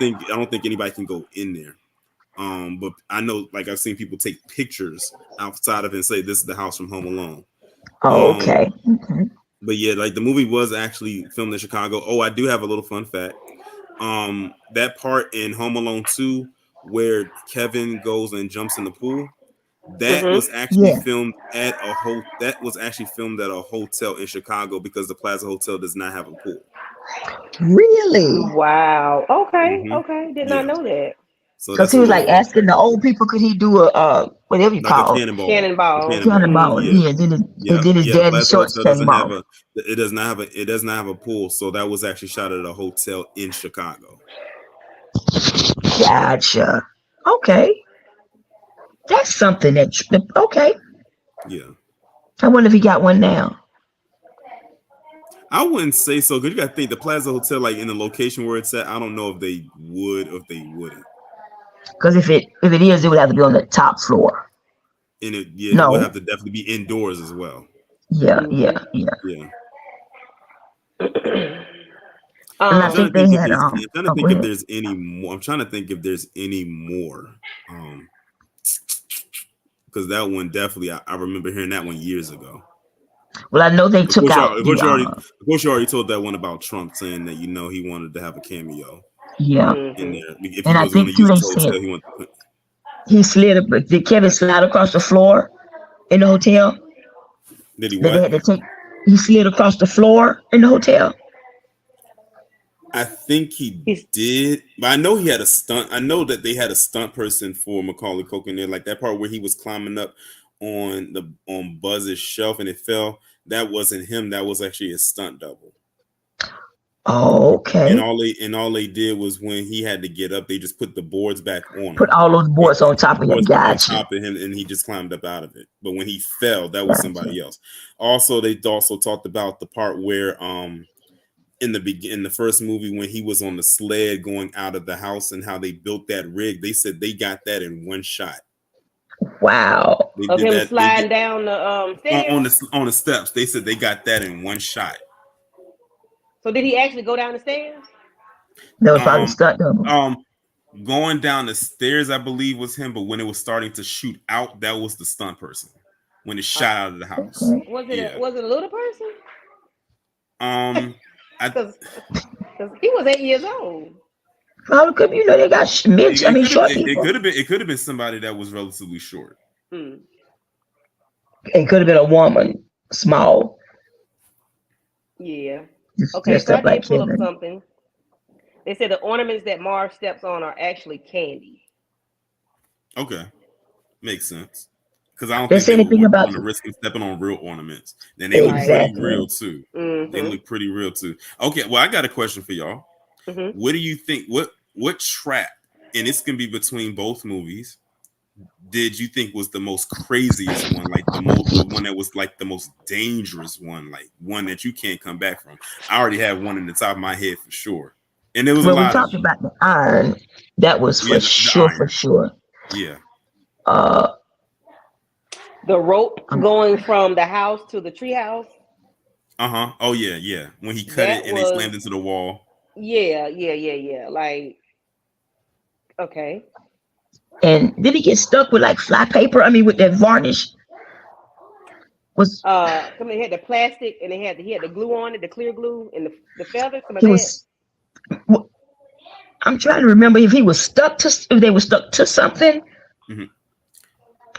think anybody can go in there. But I know, like, I've seen people take pictures outside of it and say this is the house from Home Alone. Um, Okay. Okay. but yeah, like, the movie was actually filmed in Chicago. Oh, I do have a little fun fact. That part in Home Alone 2 where Kevin goes and jumps in the pool, that hmm was actually Yeah. filmed at a hotel in Chicago because the Plaza Hotel does not have a pool. Really? Wow. Okay. Hmm. Okay. Did not Yeah. know that. So Because that's a he was little like fun asking fact the right old there. people, could he do a whatever you Like a call it, cannonball. A Cannonball. cannonball. cannonball? Yeah. Yeah. Yeah, Then his yeah. The daddy Plaza shorts Hotel came off. it does not have a pool. So that was actually shot at a hotel in Chicago. Gotcha. Okay. That's something okay. Yeah, I wonder if he got one now. I wouldn't say so. Because you got to think the Plaza Hotel, like in the location where it's at, I don't know if they would or if they wouldn't. Because if it is, it would have to be on the top floor. And it would have No. to definitely be indoors as well. Yeah. hmm Yeah. Yeah. Yeah, And I I'm trying to think um. they think if had there's. I'm trying to oh, go think if ahead. there's any more. I'm trying to think if there's any more. Because that one definitely, I remember hearing that one years ago. Well, I know they took out the Of course, you already told that one about Trump saying that he wanted to have a cameo yeah. in hmm there if he And I was going to think too use they the said hotel. He wanted to put. he slid. Did Kevin slide across the floor in the hotel? Did he That they what? had to take. He slid across the floor in the hotel. I think he He's did, but I know he had a stunt. I know that they had a stunt person for Macaulay Culkin there, like that part where he was climbing up on Buzz's shelf and it fell. That wasn't him. That was actually a stunt double. Oh, And okay. all they did was when he had to get up, they just put the boards back on Put him. all those boards on top of him. Boards back on Gotcha. top of him, and he just climbed up out of it. But when he fell, that was Gotcha. somebody else. Also, they also talked about the part where in the first movie when he was on the sled going out of the house and how they built that rig. They said they got that in one shot. Wow. They of did him that. They sliding did down the on, stairs. on the steps. They said they got that in one shot. So did he actually go down the stairs? That was probably Um, stunt double. um, Going down the stairs, I believe was him, but when it was starting to shoot out, that was the stunt person when it Uh, shot out of the house. Okay. Yeah. was it a little person? I Because he was 8 years old. How come they got midge? I mean, short it people. could have been somebody that was relatively short. Hmm. It could have been a woman, small, Yeah. just Okay, dressed so I up like did pull up Kevin. something. They said the ornaments that Marv steps on are actually candy. Okay, makes sense. Because I don't They think say they would anything want about to risk him stepping on real ornaments. Then they look Right. pretty exactly. real too. They Mm-hmm. look pretty real too. Okay, well, I got a question for y'all. Mhm. What do you think? What trap? And it's gonna be between both movies. Did you think was the most craziest one? Like the one that was like the most dangerous one, like one that you can't come back from. I already have one in the top of my head for sure, and there was a Well, we lot of talked them. about the iron. That was Yeah, for the sure, for iron. sure. Yeah. Uh, The rope um, going from the house to the tree house. Oh yeah, yeah. When he cut it That and they was slammed into the wall. yeah. Like, okay. and did he get stuck with like fly paper? I mean, with that varnish was Come they had the plastic and he had the glue on it, the clear glue and the feathers, some of he that. was. I'm trying to remember if he was stuck to if they were stuck to something, Mhm.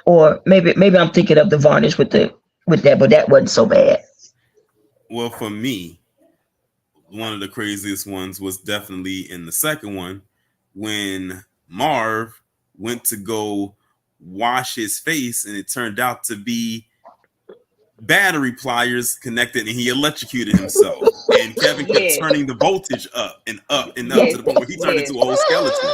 or maybe I'm thinking of the varnish with that, but that wasn't so bad. Well, for me, one of the craziest ones was definitely in the second one when Marv went to go wash his face and it turned out to be battery pliers connected and he electrocuted himself. And Kevin kept Yes, turning the voltage up and up and up to yes, the point where he turned yes. into a whole skeleton.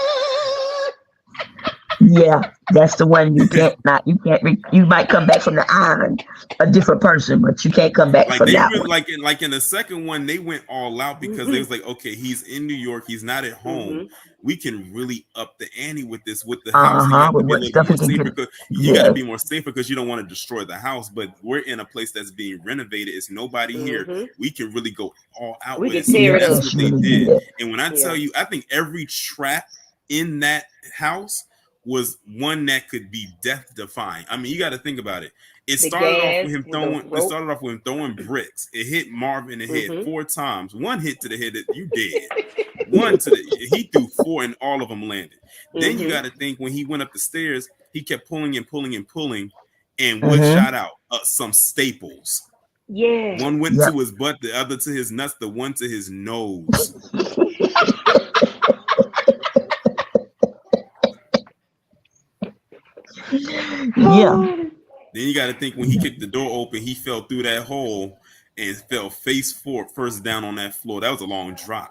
Yeah, that's the one you might come back from the island a different person, but you can't come back Like from they that really one. like in the second one, they went all out because they was like, okay, he's in New York, he's not at home. Mhm. We can really up the ante with this with the house, and you Uh-huh. have to With be a what little bit stuff more he can safer get. because you got to Yes. be more safer because you don't want to destroy the house. But we're in a place that's being renovated. It's nobody here. Mhm. We can really go all out We with could it. So tear it that's Yes, up. what they really did. did. And when I tell Yeah. you, I think every trap in that house was one that could be death defying. I mean, you got to think about it. It The started off gas with him with the It rope. started off with him throwing bricks. It hit Marv in the head Mhm. 4 times. One hit to the head that you dead. One to the he threw 4 and all of them landed. Then you Mhm. got to think when he went up the stairs, he kept pulling and pulling and pulling, and what Mm-hmm. shot out? Some staples. Yes. One went Yep. to his butt, the other to his nuts, the one to his nose. Yeah. Then you got to think when he kicked the door open, he fell through that hole and fell face forward, first down on that floor. That was a long drop.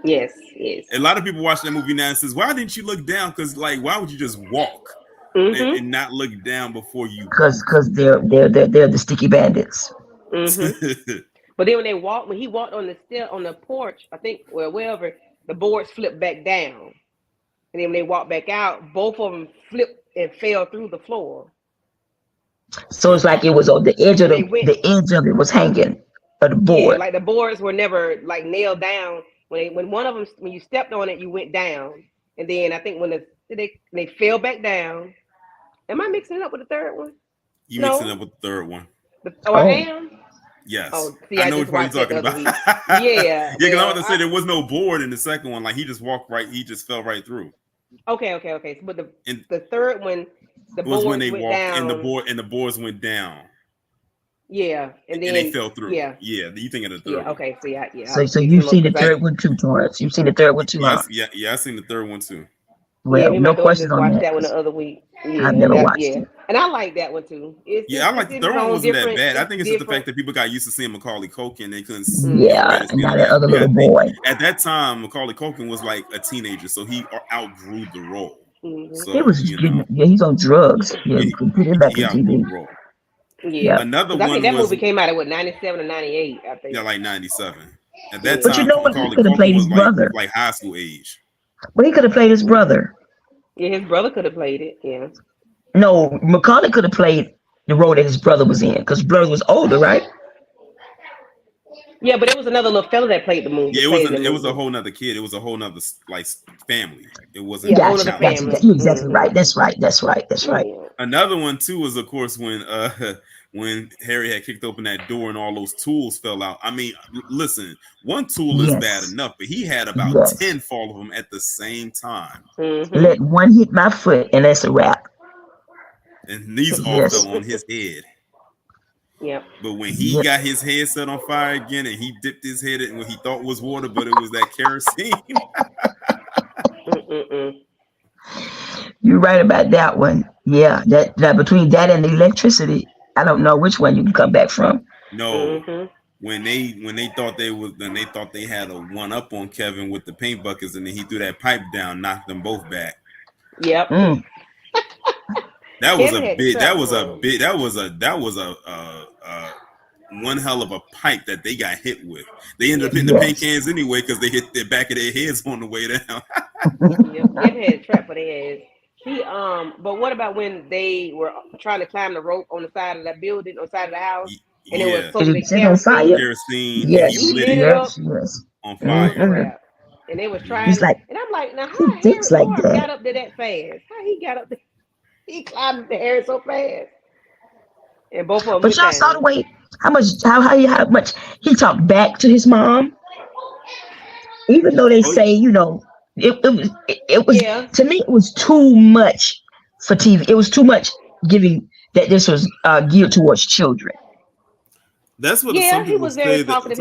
Yes. Yes. A lot of people watch that movie now and says, "Why didn't you look down?" Because like, why would you just walk Mhm. and not look down before you Because they're the sticky bandits. Mhm. walk? But then when he walked on the step on the porch, I think, well, wherever, the boards flipped back down, and then when they walked back out, both of them flipped and fell through the floor. So it's like it was on the edge of They went, the edge of it was hanging of the yeah, board. like the boards were never like nailed down. When one of them, when you stepped on it, you went down, and then I think when they fell back down. Am I mixing it up with the third one? You mixing it No. up with the third one. I Oh, am. Yes, Oh, see, I I know which just part you're watched that the talking other about. week. Yeah, Yeah. because I Well, want to say there was no board in the second one. Like he just walked right, he just fell right through. okay. But And the third one, the it was when boards they went walked down. and the boards went down Yeah, and and they then fell through. yeah, Yeah, you think of the third yeah. one? Okay, see, I so was you've mixing them up seen the because I third one too, Torrance. You've seen the third one too, huh? Yes, yeah. I seen the third one too. yeah, Well, me and my no daughter question just on watched that that one the 'cause other week. I've Yeah, never that watched yeah, it. and I like that one too. Yeah, I like It's the in its third one own wasn't that different. bad. I It's think it's just the fact different. that people got used to seeing Macaulay Culkin. They couldn't Mm-hmm. Yeah, stand and him now that now. other You got little to think boy. at that time Macaulay Culkin was like a teenager, so he outgrew the role. Mm-hmm. He So was you getting know, yeah, he's on drugs. Yeah, yeah, you can put him back he in outgrew TV. the role. Yeah, Yep. Another because I think one that was movie came out at what 97 or 98. I yeah, think. like '97. At that Yeah. But you time, know what? He Macaulay could have Culkin played his was brother. like high school age. Well, he could have played his brother. Yeah, his brother could have played it. Yeah. No, Macaulay could have played the role that his brother was in because brother was older, right? Yeah, but it was another little fella that played the movie. Yeah, That played in the it was a movie. whole nother kid. It was a whole nother like family. It wasn't Yeah, whole just other Gotcha, child gotcha. family. actors. You're exactly right. Mm-hmm. That's right. Yeah. Another one too was of course when Harry had kicked open that door and all those tools fell out. I mean, listen, one tool is bad Yes, enough, but he had about yes. 10 fall of them at the same time. Mm-hmm. Let one hit my foot and that's a wrap. And these all Yes, fell on his head. Yep. But when he yeah. got his head set on fire again and he dipped his head in what he thought was water, but it was that kerosene. Mm-mm-mm. You're right about that one. Yeah, that between that and the electricity, I don't know which one you can come back from. No, Mm-hmm. when they thought they had a one up on Kevin with the paint buckets, and then he threw that pipe down, knocked them both back. Yep. That was Kevin a had the big. trap That was a going. big. That was a one hell of a pipe that they got hit with. They ended up hitting the paint cans anyway because they hit the back of their heads on the way down. Yep. Kevin had a trap for their ass. But what about when they were trying to climb the rope on the side of that building, on the side of the house, and it was Yeah, so Did the it set on fire? kerosene, and Yes, he lit lit it it up. yes. on It was a fire. trap. And they was trying, He's like, and I'm like, now he how thinks Harry like Lord that. got up there that fast? How he got up there? He climbed the Harry so fast. And both of them But went y'all saw the down. way how much he talked back to his mom, even though they Oh, say it was Yeah. to me it was too much for TV. It was too much giving that this was geared towards children. that's what Yeah, some he people was very say. talkative.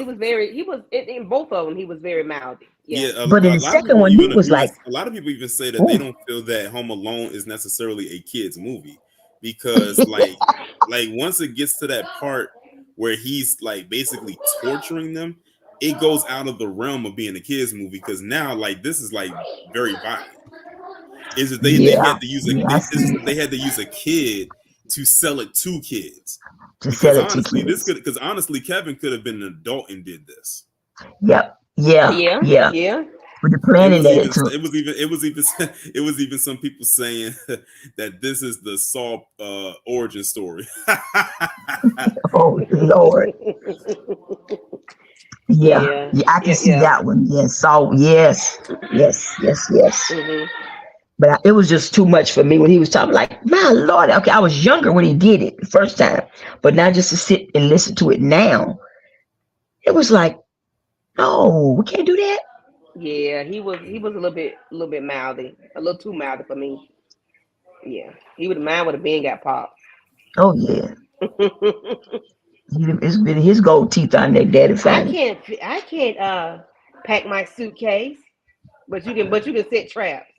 He was in both of them. He was very mouthy. Yeah. Yeah, But in a the lot of second people one, he even was agree. like, A lot of people even say that they "Ooh, don't feel that Home Alone is necessarily a kids movie because, like once it gets to that part where he's like basically torturing them, it goes out of the realm of being a kids movie because now like this is like very violent. Is that they yeah, had to use yeah, I see they that had to use a kid to sell it to kids to sell it to because kids." honestly Kevin could have been an adult and did this. Yep, yeah, Yeah. yeah. Yeah. With the It planning was that it even took. it was even some people saying that this is the Saw origin story. Oh Lord, yeah, Yeah. yeah, I can Yeah. see Yeah. that one. Yes, so yes. Hmm. But it was just too much for me when he was talking. Like, my Lord, okay, I was younger when he did it the first time, but now just to sit and listen to it now, it was like, no, we can't do that. Yeah. He was a little bit mouthy, a little too mouthy for me. Yeah. Mine would have been got popped. Oh yeah, it's been his gold teeth on there, daddy fine. I can't pack my suitcase, but you can set traps.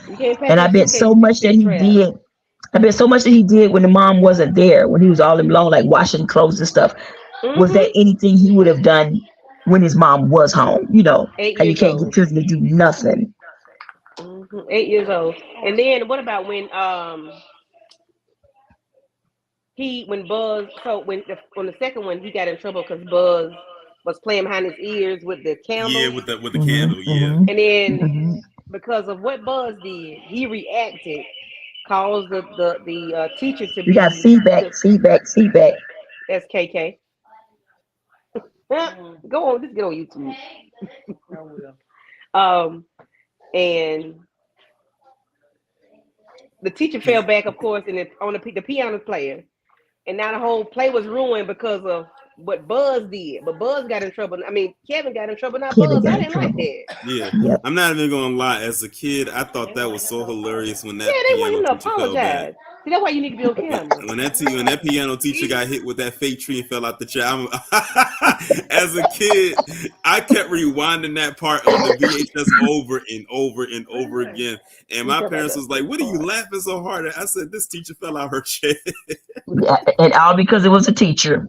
You can't pack And I your bet suitcase, so but you can much that set he traps. did. I bet so much that he did when the mom wasn't there, when he was all alone, like washing clothes and stuff. Was Hmm. there anything he would have done when his mom was home? You know, Eight how you years can't get old. children to do nothing. 8 years old. And then what about when when Buzz on the second one he got in trouble because Buzz was playing behind his ears with the Yeah, candle, with the Hmm candle. Yeah, hmm and then hmm because of what Buzz did, he reacted, caused the teacher to You got be feedback. SKK. Go on, just get on YouTube. Um, and the teacher fell back, of course, and on the piano player, and now the whole play was ruined because of what Buzz did. But Buzz got in trouble. I mean, Kevin got in trouble, not Kevin Buzz. I got in didn't like trouble. that. yeah. Yep. I'm not even gonna lie. As a kid, I thought that was so hilarious when Yeah, that they want piano him to teacher fell back. apologize. See, that's why you need to be on camera. When that piano teacher got hit with that fake tree and fell out the chair, as a kid, I kept rewinding that part on the VHS over and over and over again. And my parents was like, "What are you laughing so hard at?" I said, "This teacher fell out her chair." Yeah, and all because it was a teacher.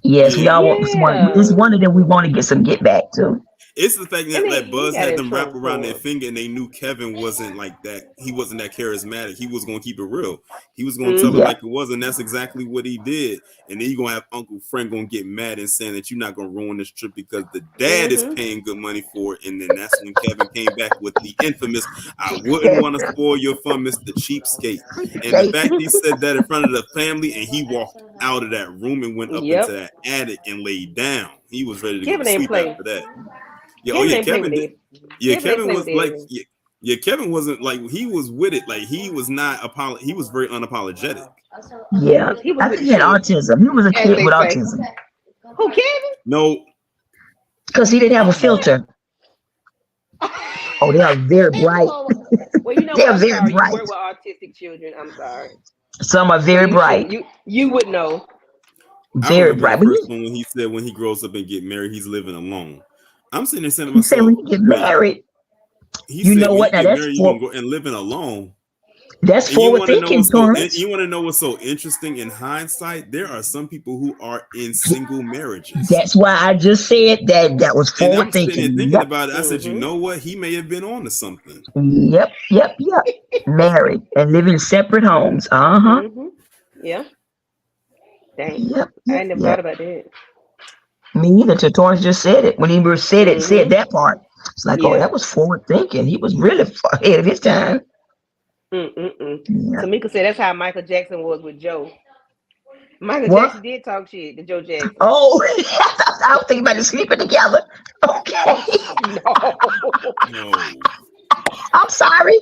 Yes, we Yeah. all want one. It's Yeah, one of them we want to get some get back to. It's the fact and that he Buzz got had in them wrap trouble around their for it. finger and they knew Kevin wasn't like that. He wasn't that charismatic. He was going to keep it real. He was going to tell it Hmm. Yeah, like it was. And that's exactly what he did. And then you're going to have Uncle Frank going to get mad and saying that you're not going to ruin this trip because the dad is Hmm. paying good money for it. And then that's when Kevin came back with the infamous, "I wouldn't want to spoil your fun, Mr. Cheapskate." And the okay. fact he said that in front of the family and he walked out of that room and went up into Yep. that attic and laid down. He was ready to go to Kevin ain't sleep play. after that. Yeah, oh Kevin yeah, ain't play with Kevin did. it. Yeah, Kevin ain't Kevin play with was like, it. yeah, Kevin wasn't like he was with it. Like he was not he was very unapologetic. Yeah, He was I with think the he had shit, autism. He was a as kid they with say. autism Who, Kevin? No, because he didn't have a filter. Oh, they are very bright. Well, you know They what? are I'm very sorry. You work bright. with autistic children. I'm sorry. Some are So very you should bright, you would know. I very remember the bright. But first one when he said when he grows up and get married, he's living alone. I'm sitting there saying to he said myself, when you get wait, married, he you said know when you what? Now get that's married, you're for gonna go and living alone. That's And you forward want to know thinking, what's so Torrance. you want to know what's so interesting in hindsight? There are some people who are in single marriages. That's why I just said that was And forward I'm sitting here thinking. thinking Yep. about it. I said, you know what? He may have been on to something. Yep. Married and living separate homes. Uh-huh. Yeah. Dang. Yep. I never thought about that. Me either. Till Torrance just said it. When he said that part. It's like, oh, Yeah. that was forward thinking. He was really ahead of his time. Yeah. Tamika said that's how Michael Jackson was with Joe. Michael What? Jackson did talk shit to Joe Jackson. Oh, I was thinking about them sleeping together. Okay. No. I'm sorry.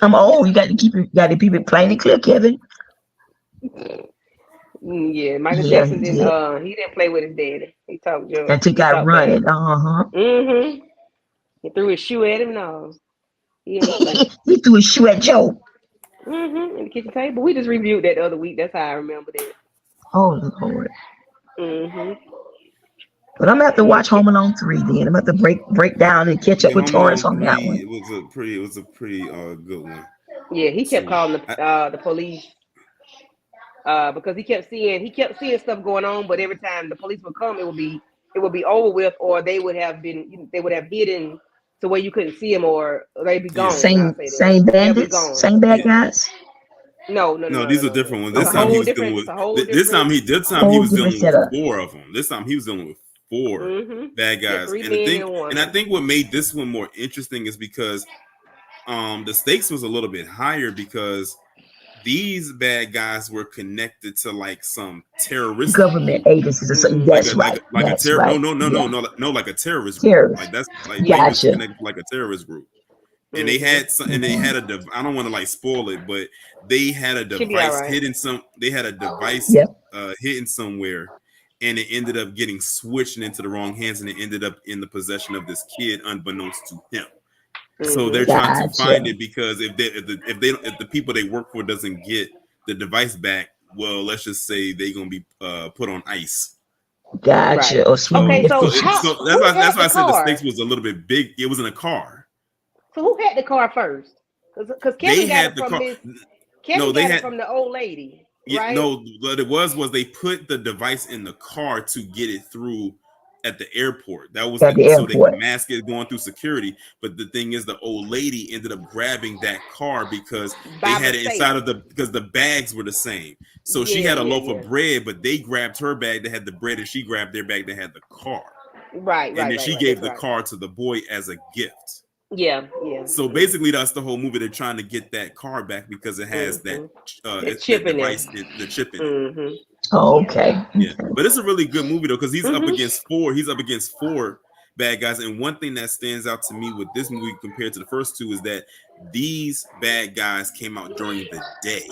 I'm old. You got to keep it plain and clear, Kevin. Yeah, Michael Jackson didn't. He didn't play with his daddy. He talked Joe. And took out running. He threw his shoe at him. No, he threw his shoe at Joe. In the kitchen table. We just reviewed that the other week. That's how I remember that. Oh Lord. But I'm gonna have to watch Home Alone 3 then. I'm gonna have to break down and catch up with Torrance on that one. It was a pretty good one. Yeah, he kept calling the police because he kept seeing stuff going on, but every time the police would come, it would be over with, or they would have hidden to where you couldn't see them, or they'd be gone. Same bandits, same bad guys. No, these are different ones. This time he was dealing with this time he was dealing with 4 of them. This time he was dealing with 4 bad guys. And I think what made this one more interesting is because the stakes was a little bit higher because these bad guys were connected to like some terrorist government agencies or something. That's right. Like a terror. No, like a terrorist group. Like that's like they were connected like a terrorist group. And they had I don't want to like spoil it, but they had a device hidden hidden somewhere, and it ended up getting switched into the wrong hands, and it ended up in the possession of this kid unbeknownst to him. So they're trying to find it because if the people they work for doesn't get the device back, well, let's just say they're gonna be put on ice. Gotcha. Right. Okay, so that's why I said the stakes was a little bit big. It was in a car. So who had the car first? Because Kevin got it from it from the old lady. Right? No, what it was they put the device in the car to get it through at the airport. That was so they could mask it going through security. But the thing is, the old lady ended up grabbing that car because they had it inside because the bags were the same. So she had a loaf of bread, but they grabbed her bag that had the bread, and she grabbed their bag that had the car. Right. And then she gave the car to the boy as a gift. Yeah. So basically, that's the whole movie. They're trying to get that car back because it has that chip in it. The chip in it. Oh, okay. Yeah, but it's a really good movie though because he's up against 4. He's up against 4 bad guys, and one thing that stands out to me with this movie compared to the first 2 is that these bad guys came out during the day.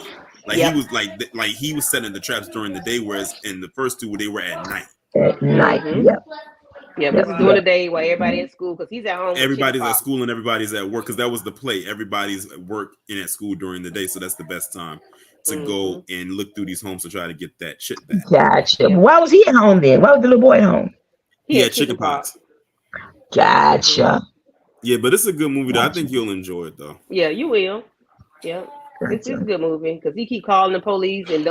Like he was like he was setting the traps during the day, whereas in the first 2 they were at night. At night, Yeah, this is during the day while everybody at school because he's at home. Everybody's at school and everybody's at work because that was the play. Everybody's at work and at school during the day, so that's the best time to go and look through these homes to try to get that shit back. Gotcha. Why was he at home then? Why was the little boy at home? He had chicken pox. Gotcha. Yeah, but it's a good movie though. I think you'll enjoy it though. Yeah, you will. Yeah, it's a good movie because he keep calling the police and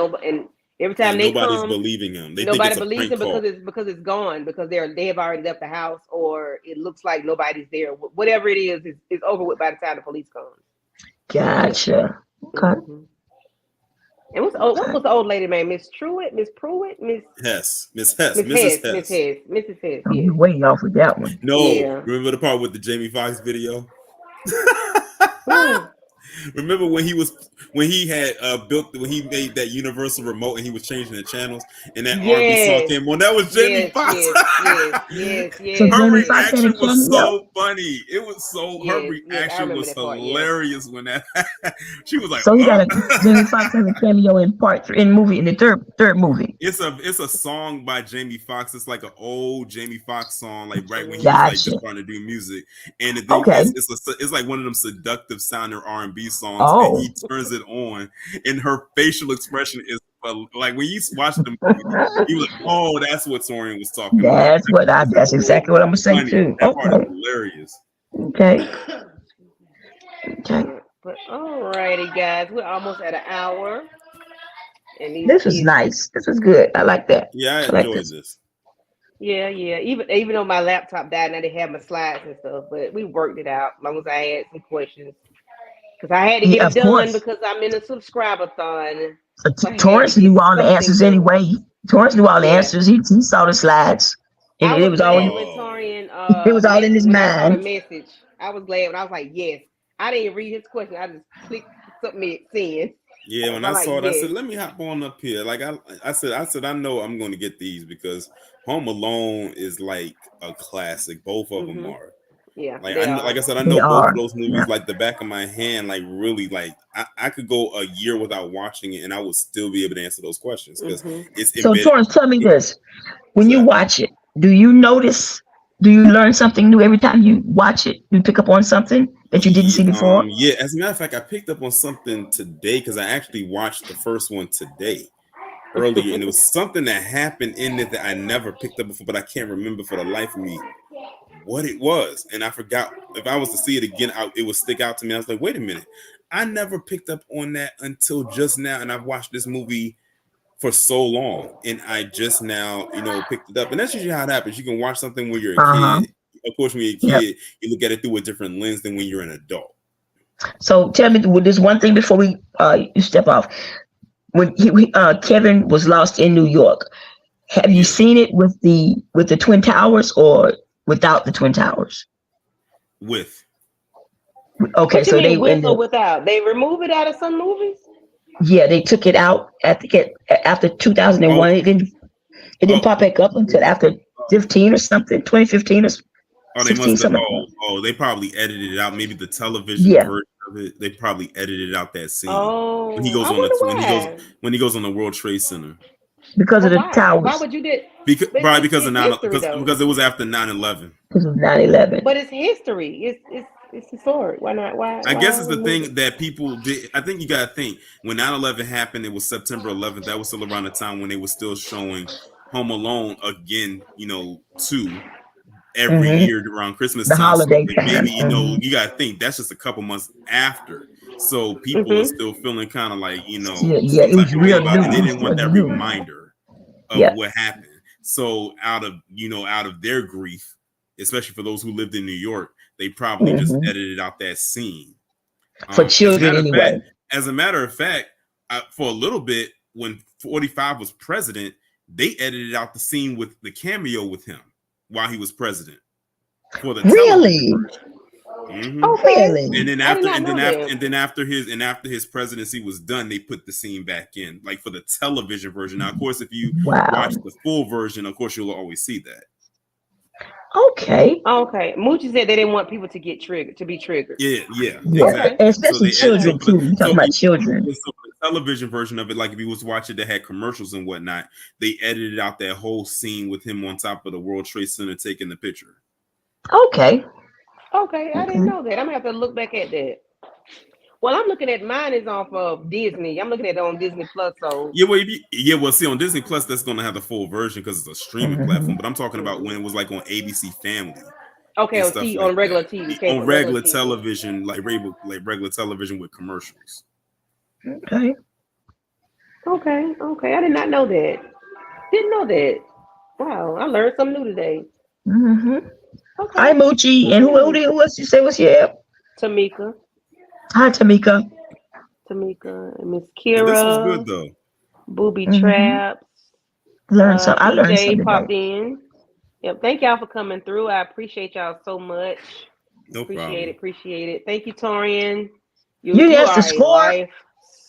every time nobody's believing him. Nobody believes him because it's gone because they have already left the house or it looks like nobody's there. Whatever it is over with by the time the police come. Gotcha. Okay. And what was the old lady name? Miss Pruitt, Miss Hess. Mrs. Hess. Oh, you way off with that one. No, remember the part with the Jamie Foxx video? Remember when he made that Universal remote and he was changing the channels and that R&B song came on? That was Jamie Foxx. Yes. So her reaction was so funny. It was her reaction was hilarious when that she was like. So he got Jamie Foxx has a cameo in the third movie. It's a song by Jamie Foxx. It's like an old Jamie Foxx song, like right when he was like just trying to do music. And the thing is, it's like one of them seductive sounding R&B songs, and he turns it on, and her facial expression is like when you watch the movie, he was like, "Oh, that's what Torian was talking about." That's exactly what I'm gonna say too. That part is hilarious. Okay. But alrighty, guys, we're almost at an hour, and these This was kids, nice. This was good. I like that. Yeah, I I like enjoyed this. this. yeah. Even though my laptop died, now they have my slides and stuff, but we worked it out. As long as I had some questions, because I had to get Yeah, them of done course. because I'm in a subscriber-thon, So so I had to Torrance get knew all the something answers done. anyway. Torrance knew all the Yeah. answers. He saw the slides, and I it was was all glad in, when Oh, Torian it was all in his when I saw the mind. message. I was glad when I was like, yes. I didn't read his question. I just clicked submit send. yeah. When So I'm I like, saw it, I yes. said, "Let me hop on up here." Like I said, I know I'm going to get these because Home Alone is like a classic. Both of them Hmm. are. Yeah, Like they like are. I said, I They know both of are. those Yeah. movies like the back of my hand. Like really, like I could go a year without watching it, and I would still be able to answer those questions because Hmm. it's So embedded. Torrance, tell me this: What's when you that? watch it, do you notice? Do you learn something new every time you watch it? You pick up on something that you didn't see before. Yeah. As a matter of fact, I picked up on something today because I actually watched the first one today earlier, and it was something that happened in it that I never picked up before, but I can't remember for the life of me what it was, and I forgot. If I was to see it again, it would stick out to me. I was like, wait a minute, I never picked up on that until just now, and I've watched this movie for so long, and I just now, picked it up. And that's usually how it happens. You can watch something when you're a Uh huh. kid. Of course, when you're a Yep. kid, you look at it through a different lens than when you're an adult. So tell me, well, there's one thing before you step off. When Kevin was lost in New York, have you Yeah, seen it with the Twin Towers or without the Twin Towers? with Okay, What you so they mean with in or the without? They remove it out of some movies? yeah they took it out after oh 2001. It didn't oh pop back up until after 15 or something, 2015 or oh they must 16, have something like that. they probably edited it out. Maybe the television Yeah. version of it, they probably edited out that scene when he Oh, goes I on the wonder when he goes why. when he goes on the World Trade Center. Because of But the why? Why towers. would you do? Because But probably because of it's nine history though. because it was after 9/11. Because of 9/11. But it's history. It's historic. Why not? I guess Why it's the remove it? thing that people did. I think you got to think when 9/11 happened, it was September 11th. That was still around the time when they were still showing Home Alone again, two every Hmm. year around Christmas The time. So holiday like maybe, time. Hmm. you got to think that's just a couple months after. So people are Hmm. still feeling kind of like, Yeah, yeah, some it type was of way real about it. And new. they It was didn't still want that new. reminder of Yeah. what happened. So out of their grief, especially for those who lived in New York, they probably just Hmm. edited out that scene. For As a children matter of fact, anyway. for a little bit when 45 was president, they edited out the scene with the cameo with him while he was president for the television Really? version. Hmm. Okay. And Really? then I did after not know that. after his presidency was done, they put the scene back in, like for the television version. Now, of course, if you Wow. watch the full version, of course, you'll always see that. Okay. Okay. Moochie said they didn't want people to get triggered, to be triggered. Yeah, Yeah. Okay. exactly. And So especially they children too. You're talking about children. so for the television version of it, like if you was watching that had commercials and whatnot, they edited out that whole scene with him on top of the World Trade Center taking the picture. Okay. Okay. I didn't Okay. know that. I'm gonna have to look back at that. Well, I'm looking at mine is off of Disney. I'm looking at it on Disney Plus. So. Well, see, on Disney Plus, that's going to have the full version because it's a streaming Hmm. platform. But I'm talking about when Mhm. it was like on ABC Family Okay. and On stuff on like regular that, TV, on cable, regular regular TV. television, like regular television with commercials. Okay. Okay. Okay. I did not know that. Didn't know that. Wow. I learned something new today. Hmm. Hi, Okay. Moochie. And Okay. who else you say was here? Tamika. Hi, Tamika. Tamika and Miss And this was good Kira. though. Booby Hmm. Traps. I learned EJ something today. popped in. Yep. Thank y'all for coming through. I appreciate y'all so much. No Appreciate it. problem. Appreciate it. Thank you, Torian. You didn't You ask the are a score.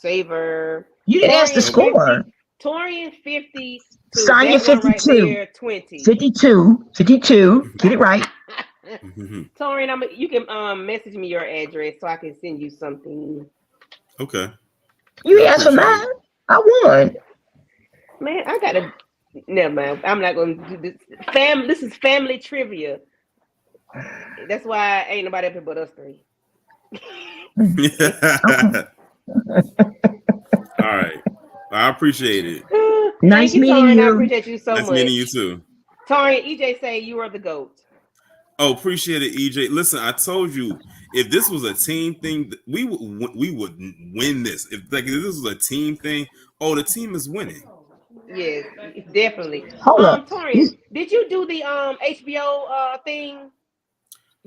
lifesaver. You didn't ask the No Torian problem. score. 50. Torian 50 to Sonya that one right 52. there 20. 52. 52. Get it right. Torian, you can message me your address so I can send you something. Okay, You I didn't ask for appreciate it. mine. I won. Man, I gotta. Never mind. I'm not gonna do this. This is family trivia. That's why ain't nobody up here but us three. Okay. All right, I appreciate it. Thank Nice you, meeting Torian. I you. appreciate you so Nice meeting you much. too. Torian, EJ say you are the GOAT. Oh, appreciate it, EJ. Listen, I told you if this was a team thing, we would win this. If this was a team thing, oh, the team is winning. Yes, definitely. Hold up. Torian, did you do the HBO thing?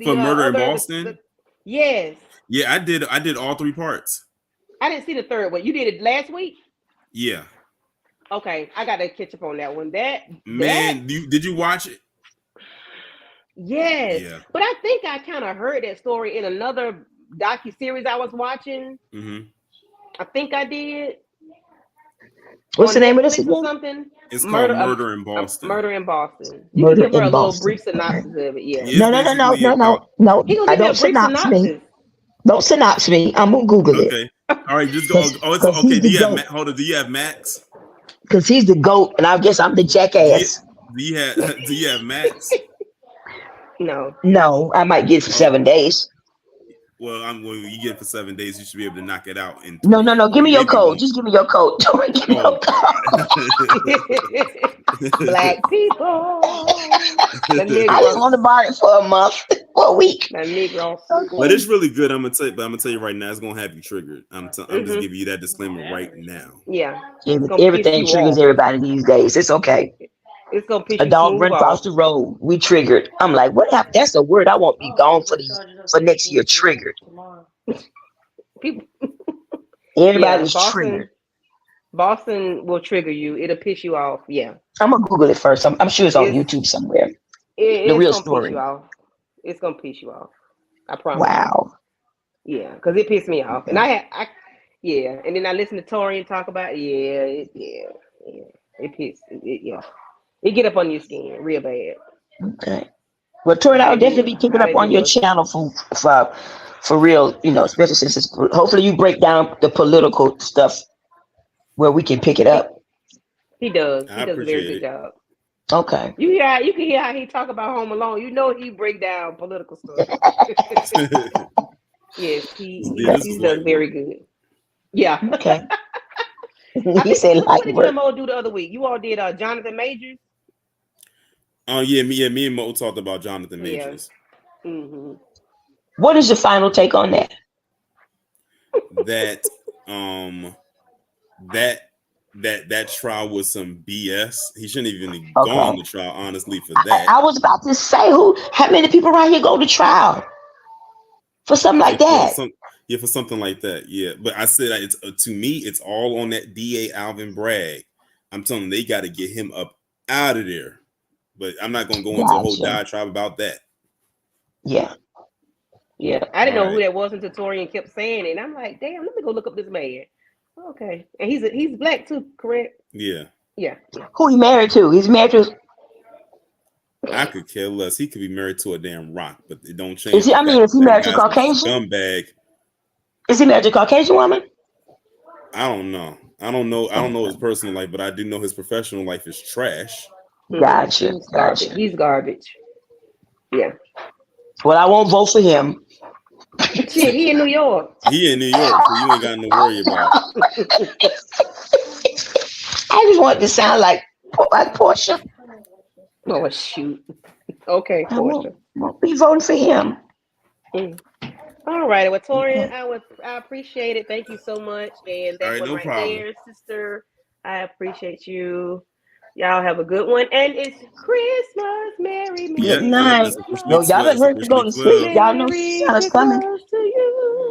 For The Murder in other Boston. yes. Yeah, I did. I did all 3 parts. I didn't see the third one. You did it last week? Yeah. Okay, I got to catch up on that one. Man, did you watch it? Yes, Yeah. but I think I kind of heard that story in another docu-series I was watching. Mm-hmm. I think I did. What's the name of this Netflix or again? something? It's called Murder in Boston. Murder in Boston. You Murder can give her in a little Boston. brief synopsis of it. Yeah. It's basically about- He gonna I give me a don't brief synopsis me. synopsis. Don't synopsis me. I'm gonna Google it. Okay. All right, just go. Oh, it's Cause okay. he's Do the you have goat. hold on? Do you have Max? Because he's the GOAT, and I guess I'm the jackass. Do you have Max? No, I might get it for 7 days. Well, when you get it for 7 days, you should be able to knock it out in. No. Give me your maybe code. one. Just give me your code. Give me your code. Black people. I just want to buy it for a month, for a week. The Negro. But it's really good. I'm gonna tell you right now, it's gonna have you triggered. I'm just Mm-hmm. giving you that disclaimer right now. Yeah. Everything triggers everybody these days. It's okay. It's gonna piss A you dog smooth run across off. the road. We triggered. I'm like, what happened? That's a word I won't be gone for next year. Triggered. People. Everybody's Boston, triggered. Boston will trigger you. It'll piss you off. Yeah. I'm gonna Google it first. I'm sure it's on YouTube somewhere. It's the real gonna story. Piss you off. It's gonna piss you off. I promise. Wow. Yeah, because it pissed me off, and and then I listened to Torian talk about it pissed it get up on your skin real bad. Okay. Well, Torian, I'll definitely be picking up on your channel for real. Especially since it's hopefully you break down the political stuff where we can pick it up. He does. He does a very good job. Okay. You can hear how he talk about Home Alone. He break down political stuff. Yes, he does very good. Yeah. Okay. He said what did you all do the other week? You all did Jonathan Majors. Oh yeah, me and Mo talked about Jonathan Majors. Yeah. Mm-hmm. What is your final take on that? That trial was some BS. He shouldn't even have gone on the trial, honestly, for that. I was about to say, how many people right here go to trial for something like that? For something like that, yeah. But I said it's to me, it's all on that DA Alvin Bragg. I'm telling them they got to get him up out of there. But I'm not going to go into a whole diatribe about that. Yeah. I didn't know who that was until Torian kept saying it, and I'm like, damn, let me go look up this man. Okay, and he's black too, correct? Yeah. Who he married to? He's married to. I could care less. He could be married to a damn rock, but it don't change. Is he married to a Caucasian? Scumbag. Is he married to a Caucasian woman? I don't know. I don't know his personal life, but I do know his professional life is trash. Gotcha. He's garbage. Yeah. Well, I won't vote for him. Shit, he in New York. So you ain't got nothing to worry about. I just want it to sound like Portia. Oh shoot. Okay, Portia. Won't be voting for him. All right, well, Torian, I appreciate it. Thank you so much. And that one there, sister. I appreciate you. Y'all have a good one. And it's Christmas. Merry Good night. No, y'all better hurry to go to sleep. Y'all know Santa's coming. You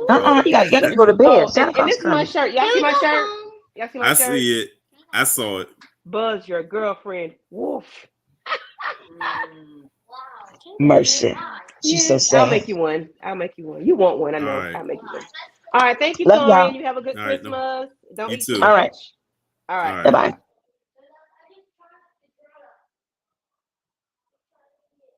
gotta go to bed. And this is my shirt. Y'all see my shirt? Y'all see my shirt? I see it. I saw it. Buzz, your girlfriend. Woof. Mercy. She's so sad. I'll make you one. You want one, I know. Right. I'll make you one. All right, thank you, Love Torian. y'all. You have a good Christmas. Don't you eat too. too All right. much. All right. Bye-bye.